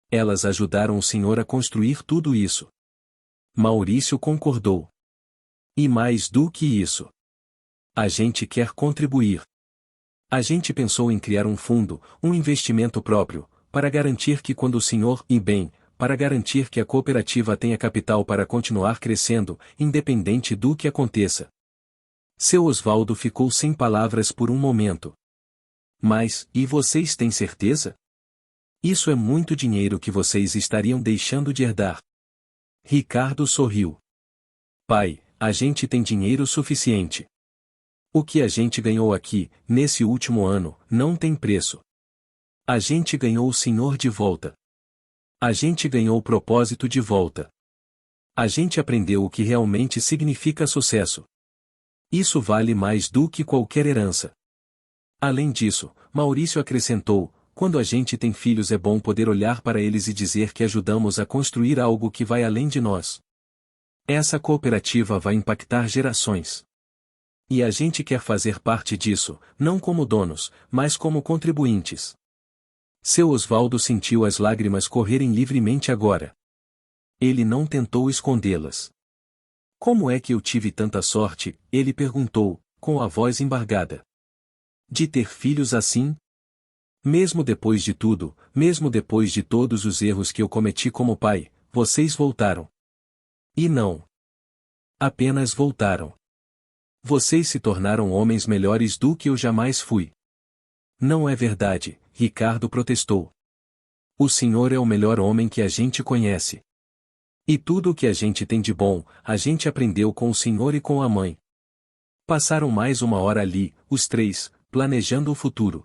Elas ajudaram o senhor a construir tudo isso. Maurício concordou. E mais do que isso. A gente quer contribuir. A gente pensou em criar um fundo, um investimento próprio, para garantir que quando o senhor ir bem, para garantir que a cooperativa tenha capital para continuar crescendo, independente do que aconteça. Seu Osvaldo ficou sem palavras por um momento. Mas, e vocês têm certeza? Isso é muito dinheiro que vocês estariam deixando de herdar. Ricardo sorriu. Pai, a gente tem dinheiro suficiente. O que a gente ganhou aqui, nesse último ano, não tem preço. A gente ganhou o senhor de volta. A gente ganhou o propósito de volta. A gente aprendeu o que realmente significa sucesso. Isso vale mais do que qualquer herança. Além disso, Maurício acrescentou, quando a gente tem filhos é bom poder olhar para eles e dizer que ajudamos a construir algo que vai além de nós. Essa cooperativa vai impactar gerações. E a gente quer fazer parte disso, não como donos, mas como contribuintes. Seu Osvaldo sentiu as lágrimas correrem livremente agora. Ele não tentou escondê-las. Como é que eu tive tanta sorte? Ele perguntou, com a voz embargada. De ter filhos assim? Mesmo depois de tudo, mesmo depois de todos os erros que eu cometi como pai, vocês voltaram. E não. Apenas voltaram. Vocês se tornaram homens melhores do que eu jamais fui. Não é verdade, Ricardo protestou. O senhor é o melhor homem que a gente conhece. E tudo o que a gente tem de bom, a gente aprendeu com o senhor e com a mãe. Passaram mais uma hora ali, os três, planejando o futuro.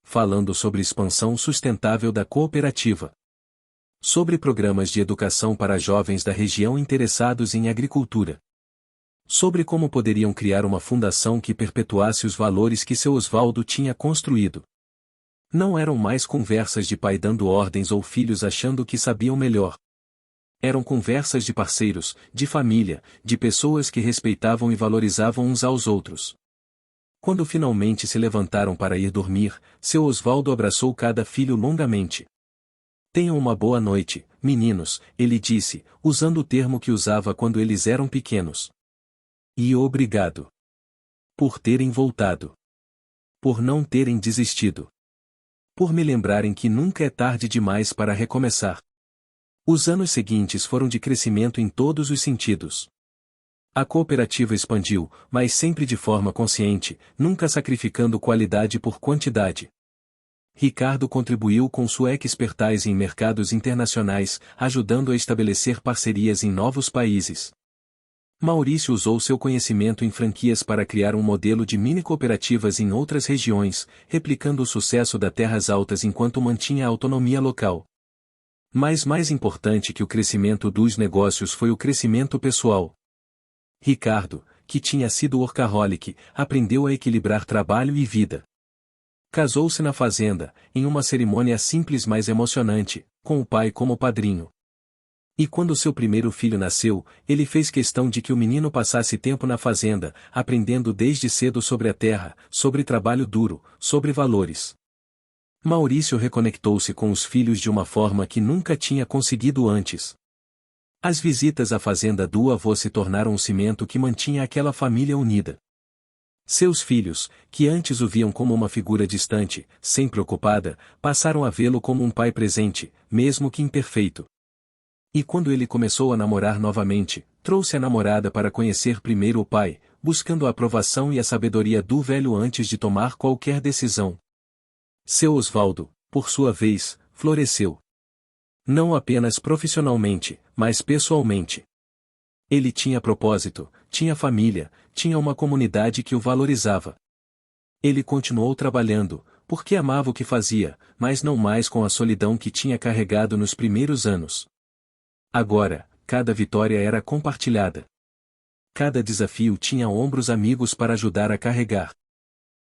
Falando sobre expansão sustentável da cooperativa. Sobre programas de educação para jovens da região interessados em agricultura. Sobre como poderiam criar uma fundação que perpetuasse os valores que seu Osvaldo tinha construído. Não eram mais conversas de pai dando ordens ou filhos achando que sabiam melhor. Eram conversas de parceiros, de família, de pessoas que respeitavam e valorizavam uns aos outros. Quando finalmente se levantaram para ir dormir, seu Osvaldo abraçou cada filho longamente. Tenham uma boa noite, meninos, ele disse, usando o termo que usava quando eles eram pequenos. E obrigado. Por terem voltado. Por não terem desistido. Por me lembrarem que nunca é tarde demais para recomeçar. Os anos seguintes foram de crescimento em todos os sentidos. A cooperativa expandiu, mas sempre de forma consciente, nunca sacrificando qualidade por quantidade. Ricardo contribuiu com sua expertise em mercados internacionais, ajudando a estabelecer parcerias em novos países. Maurício usou seu conhecimento em franquias para criar um modelo de mini-cooperativas em outras regiões, replicando o sucesso da Terras Altas enquanto mantinha a autonomia local. Mas mais importante que o crescimento dos negócios foi o crescimento pessoal. Ricardo, que tinha sido workaholic, aprendeu a equilibrar trabalho e vida. Casou-se na fazenda, em uma cerimônia simples mas emocionante, com o pai como padrinho. E quando seu primeiro filho nasceu, ele fez questão de que o menino passasse tempo na fazenda, aprendendo desde cedo sobre a terra, sobre trabalho duro, sobre valores. Maurício reconectou-se com os filhos de uma forma que nunca tinha conseguido antes. As visitas à fazenda do avô se tornaram um cimento que mantinha aquela família unida. Seus filhos, que antes o viam como uma figura distante, sempre ocupada, passaram a vê-lo como um pai presente, mesmo que imperfeito. E quando ele começou a namorar novamente, trouxe a namorada para conhecer primeiro o pai, buscando a aprovação e a sabedoria do velho antes de tomar qualquer decisão. Seu Osvaldo, por sua vez, floresceu. Não apenas profissionalmente, mas pessoalmente. Ele tinha propósito, tinha família, tinha uma comunidade que o valorizava. Ele continuou trabalhando, porque amava o que fazia, mas não mais com a solidão que tinha carregado nos primeiros anos. Agora, cada vitória era compartilhada. Cada desafio tinha ombros amigos para ajudar a carregar.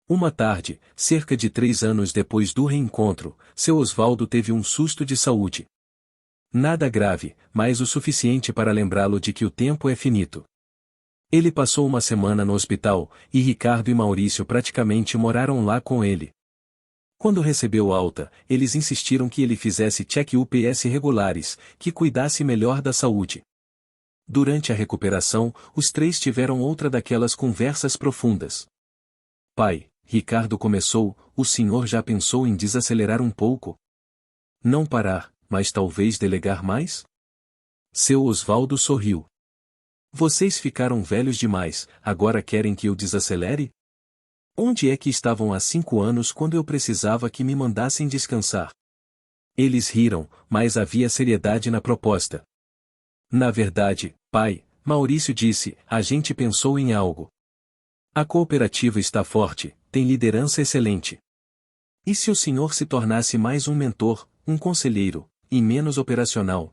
Uma tarde, cerca de 3 anos depois do reencontro, seu Osvaldo teve um susto de saúde. Nada grave, mas o suficiente para lembrá-lo de que o tempo é finito. Ele passou uma semana no hospital, e Ricardo e Maurício praticamente moraram lá com ele. Quando recebeu alta, eles insistiram que ele fizesse check-ups regulares, que cuidasse melhor da saúde. Durante a recuperação, os três tiveram outra daquelas conversas profundas. Pai, Ricardo começou, o senhor já pensou em desacelerar um pouco? Não parar, mas talvez delegar mais? Seu Osvaldo sorriu. Vocês ficaram velhos demais, agora querem que eu desacelere? Onde é que estavam há 5 anos quando eu precisava que me mandassem descansar? Eles riram, mas havia seriedade na proposta. Na verdade, pai, Maurício disse, a gente pensou em algo. A cooperativa está forte, tem liderança excelente. E se o senhor se tornasse mais um mentor, um conselheiro, e menos operacional?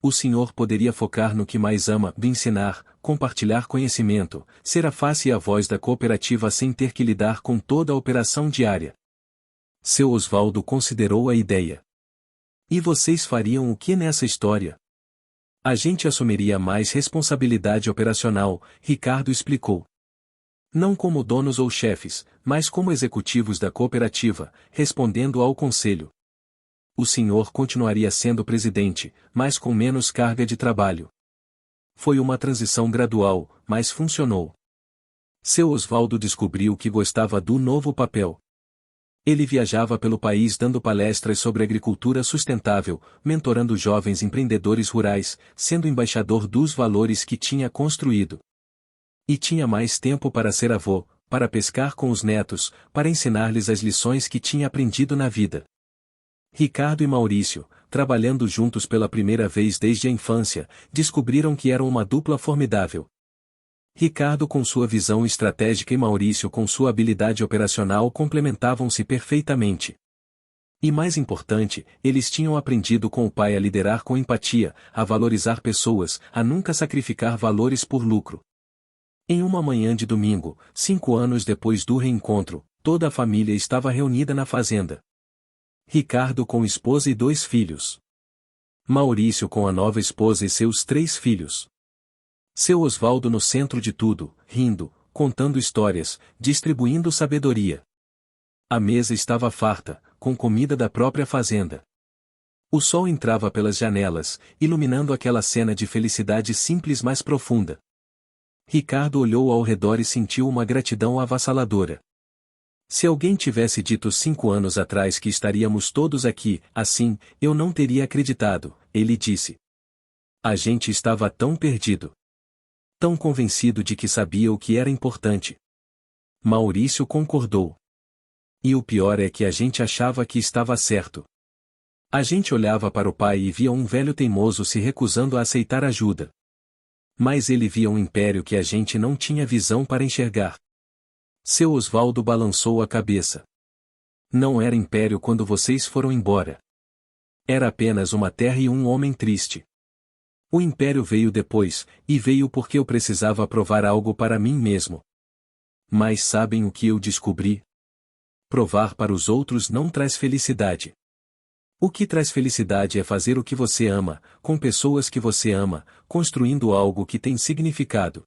O senhor poderia focar no que mais ama, ensinar, compartilhar conhecimento, ser a face e a voz da cooperativa sem ter que lidar com toda a operação diária. Seu Osvaldo considerou a ideia. E vocês fariam o que nessa história? A gente assumiria mais responsabilidade operacional, Ricardo explicou. Não como donos ou chefes, mas como executivos da cooperativa, respondendo ao conselho. O senhor continuaria sendo presidente, mas com menos carga de trabalho. Foi uma transição gradual, mas funcionou. Seu Osvaldo descobriu que gostava do novo papel. Ele viajava pelo país dando palestras sobre agricultura sustentável, mentorando jovens empreendedores rurais, sendo embaixador dos valores que tinha construído. E tinha mais tempo para ser avô, para pescar com os netos, para ensinar-lhes as lições que tinha aprendido na vida. Ricardo e Maurício, trabalhando juntos pela primeira vez desde a infância, descobriram que eram uma dupla formidável. Ricardo com sua visão estratégica e Maurício com sua habilidade operacional complementavam-se perfeitamente. E mais importante, eles tinham aprendido com o pai a liderar com empatia, a valorizar pessoas, a nunca sacrificar valores por lucro. Em uma manhã de domingo, 5 anos depois do reencontro, toda a família estava reunida na fazenda. Ricardo com esposa e 2 filhos. Maurício com a nova esposa e seus 3 filhos. Seu Osvaldo no centro de tudo, rindo, contando histórias, distribuindo sabedoria. A mesa estava farta, com comida da própria fazenda. O sol entrava pelas janelas, iluminando aquela cena de felicidade simples mas profunda. Ricardo olhou ao redor e sentiu uma gratidão avassaladora. Se alguém tivesse dito 5 anos atrás que estaríamos todos aqui, assim, eu não teria acreditado, ele disse. A gente estava tão perdido. Tão convencido de que sabia o que era importante. Maurício concordou. E o pior é que a gente achava que estava certo. A gente olhava para o pai e via um velho teimoso se recusando a aceitar ajuda. Mas ele via um império que a gente não tinha visão para enxergar. Seu Osvaldo balançou a cabeça. Não era império quando vocês foram embora. Era apenas uma terra e um homem triste. O império veio depois, e veio porque eu precisava provar algo para mim mesmo. Mas sabem o que eu descobri? Provar para os outros não traz felicidade. O que traz felicidade é fazer o que você ama, com pessoas que você ama, construindo algo que tem significado.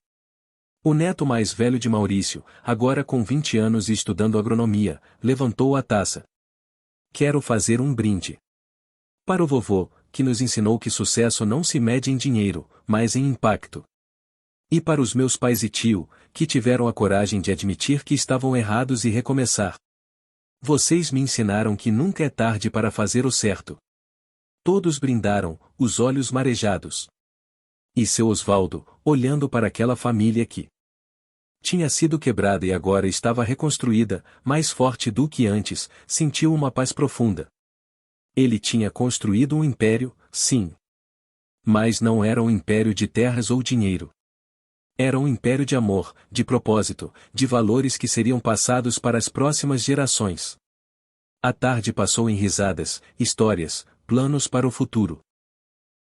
O neto mais velho de Maurício, agora com 20 anos e estudando agronomia, levantou a taça. Quero fazer um brinde. Para o vovô, que nos ensinou que sucesso não se mede em dinheiro, mas em impacto. E para os meus pais e tio, que tiveram a coragem de admitir que estavam errados e recomeçar. Vocês me ensinaram que nunca é tarde para fazer o certo. Todos brindaram, os olhos marejados. E seu Osvaldo, olhando para aquela família que tinha sido quebrada e agora estava reconstruída, mais forte do que antes, sentiu uma paz profunda. Ele tinha construído um império, sim. Mas não era um império de terras ou dinheiro. Era um império de amor, de propósito, de valores que seriam passados para as próximas gerações. A tarde passou em risadas, histórias, planos para o futuro.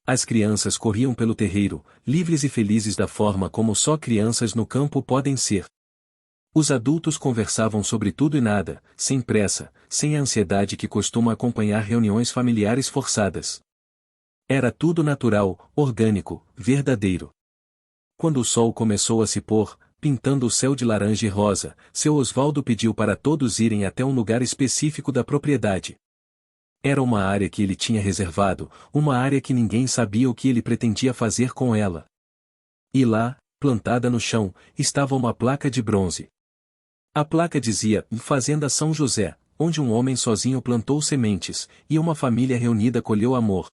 As crianças corriam pelo terreiro, livres e felizes da forma como só crianças no campo podem ser. Os adultos conversavam sobre tudo e nada, sem pressa, sem a ansiedade que costuma acompanhar reuniões familiares forçadas. Era tudo natural, orgânico, verdadeiro. Quando o sol começou a se pôr, pintando o céu de laranja e rosa, seu Osvaldo pediu para todos irem até um lugar específico da propriedade. Era uma área que ele tinha reservado, uma área que ninguém sabia o que ele pretendia fazer com ela. E lá, plantada no chão, estava uma placa de bronze. A placa dizia, Fazenda São José, onde um homem sozinho plantou sementes, e uma família reunida colheu amor.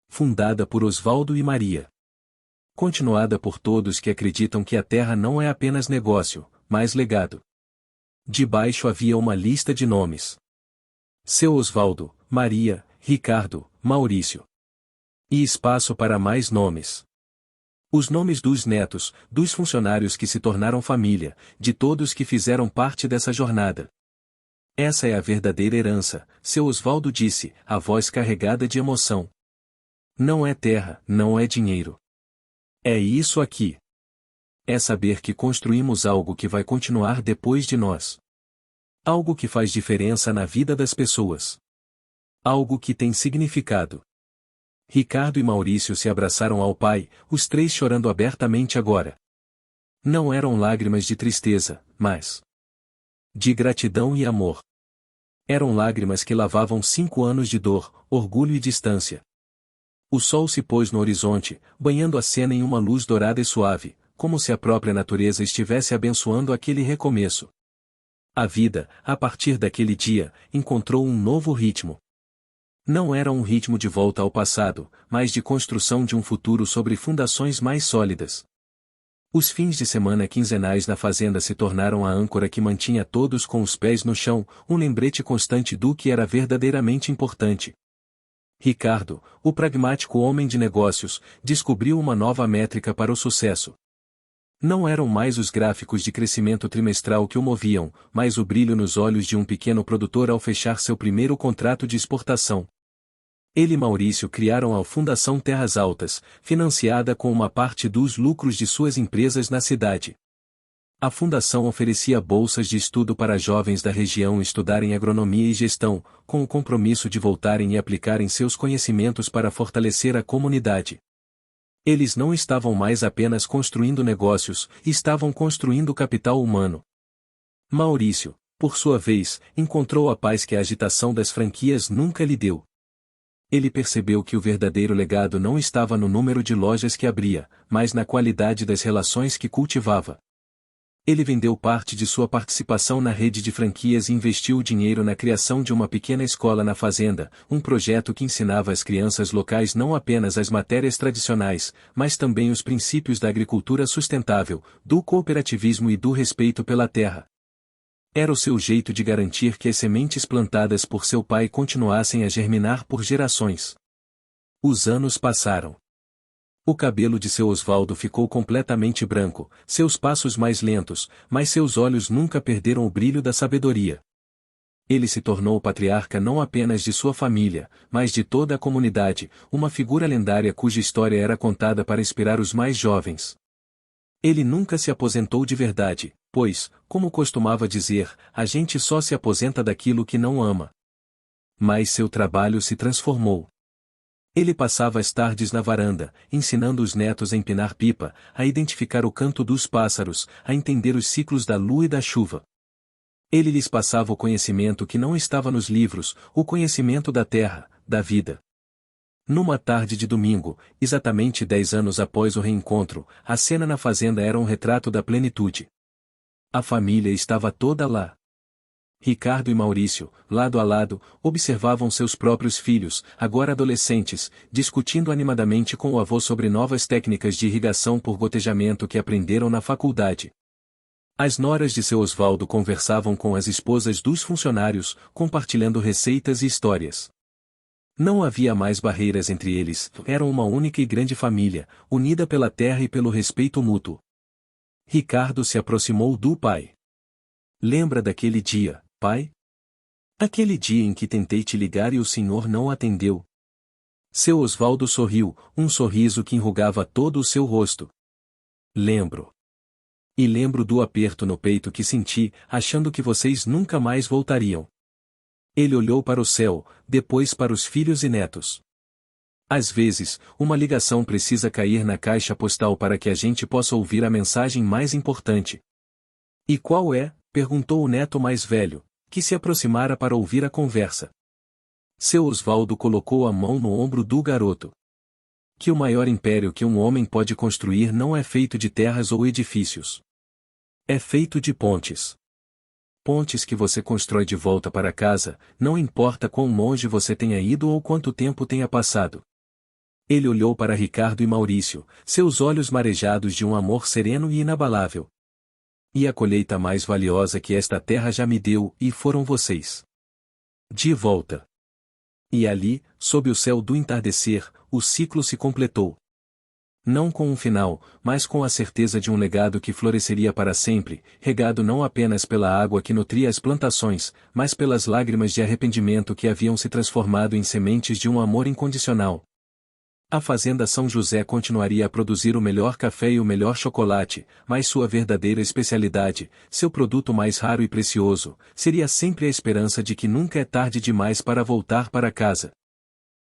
Fundada por Osvaldo e Maria. Continuada por todos que acreditam que a terra não é apenas negócio, mas legado. Debaixo havia uma lista de nomes. Seu Osvaldo, Maria, Ricardo, Maurício. E espaço para mais nomes. Os nomes dos netos, dos funcionários que se tornaram família, de todos que fizeram parte dessa jornada. Essa é a verdadeira herança, seu Osvaldo disse, a voz carregada de emoção. Não é terra, não é dinheiro. É isso aqui. É saber que construímos algo que vai continuar depois de nós. Algo que faz diferença na vida das pessoas. Algo que tem significado. Ricardo e Maurício se abraçaram ao pai, os 3 chorando abertamente agora. Não eram lágrimas de tristeza, mas de gratidão e amor. Eram lágrimas que lavavam 5 anos de dor, orgulho e distância. O sol se pôs no horizonte, banhando a cena em uma luz dourada e suave, como se a própria natureza estivesse abençoando aquele recomeço. A vida, a partir daquele dia, encontrou um novo ritmo. Não era um ritmo de volta ao passado, mas de construção de um futuro sobre fundações mais sólidas. Os fins de semana quinzenais na fazenda se tornaram a âncora que mantinha todos com os pés no chão, um lembrete constante do que era verdadeiramente importante. Ricardo, o pragmático homem de negócios, descobriu uma nova métrica para o sucesso. Não eram mais os gráficos de crescimento trimestral que o moviam, mas o brilho nos olhos de um pequeno produtor ao fechar seu primeiro contrato de exportação. Ele e Maurício criaram a Fundação Terras Altas, financiada com uma parte dos lucros de suas empresas na cidade. A fundação oferecia bolsas de estudo para jovens da região estudarem agronomia e gestão, com o compromisso de voltarem e aplicarem seus conhecimentos para fortalecer a comunidade. Eles não estavam mais apenas construindo negócios, estavam construindo capital humano. Maurício, por sua vez, encontrou a paz que a agitação das franquias nunca lhe deu. Ele percebeu que o verdadeiro legado não estava no número de lojas que abria, mas na qualidade das relações que cultivava. Ele vendeu parte de sua participação na rede de franquias e investiu o dinheiro na criação de uma pequena escola na fazenda, um projeto que ensinava às crianças locais não apenas as matérias tradicionais, mas também os princípios da agricultura sustentável, do cooperativismo e do respeito pela terra. Era o seu jeito de garantir que as sementes plantadas por seu pai continuassem a germinar por gerações. Os anos passaram. O cabelo de seu Osvaldo ficou completamente branco, seus passos mais lentos, mas seus olhos nunca perderam o brilho da sabedoria. Ele se tornou patriarca não apenas de sua família, mas de toda a comunidade, uma figura lendária cuja história era contada para inspirar os mais jovens. Ele nunca se aposentou de verdade, pois, como costumava dizer, a gente só se aposenta daquilo que não ama. Mas seu trabalho se transformou. Ele passava as tardes na varanda, ensinando os netos a empinar pipa, a identificar o canto dos pássaros, a entender os ciclos da lua e da chuva. Ele lhes passava o conhecimento que não estava nos livros, o conhecimento da terra, da vida. Numa tarde de domingo, exatamente 10 anos após o reencontro, a cena na fazenda era um retrato da plenitude. A família estava toda lá. Ricardo e Maurício, lado a lado, observavam seus próprios filhos, agora adolescentes, discutindo animadamente com o avô sobre novas técnicas de irrigação por gotejamento que aprenderam na faculdade. As noras de seu Osvaldo conversavam com as esposas dos funcionários, compartilhando receitas e histórias. Não havia mais barreiras entre eles, eram uma única e grande família, unida pela terra e pelo respeito mútuo. Ricardo se aproximou do pai. Lembra daquele dia, pai? Aquele dia em que tentei te ligar e o senhor não atendeu. Seu Osvaldo sorriu, um sorriso que enrugava todo o seu rosto. Lembro. E lembro do aperto no peito que senti, achando que vocês nunca mais voltariam. Ele olhou para o céu, depois para os filhos e netos. Às vezes, uma ligação precisa cair na caixa postal para que a gente possa ouvir a mensagem mais importante. E qual é? Perguntou o neto mais velho, que se aproximara para ouvir a conversa. Seu Osvaldo colocou a mão no ombro do garoto. Que o maior império que um homem pode construir não é feito de terras ou edifícios. É feito de pontes. Pontes que você constrói de volta para casa, não importa quão longe você tenha ido ou quanto tempo tenha passado. Ele olhou para Ricardo e Maurício, seus olhos marejados de um amor sereno e inabalável. E a colheita mais valiosa que esta terra já me deu, e foram vocês. De volta. E ali, sob o céu do entardecer, o ciclo se completou. Não com um final, mas com a certeza de um legado que floresceria para sempre, regado não apenas pela água que nutria as plantações, mas pelas lágrimas de arrependimento que haviam se transformado em sementes de um amor incondicional. A Fazenda São José continuaria a produzir o melhor café e o melhor chocolate, mas sua verdadeira especialidade, seu produto mais raro e precioso, seria sempre a esperança de que nunca é tarde demais para voltar para casa.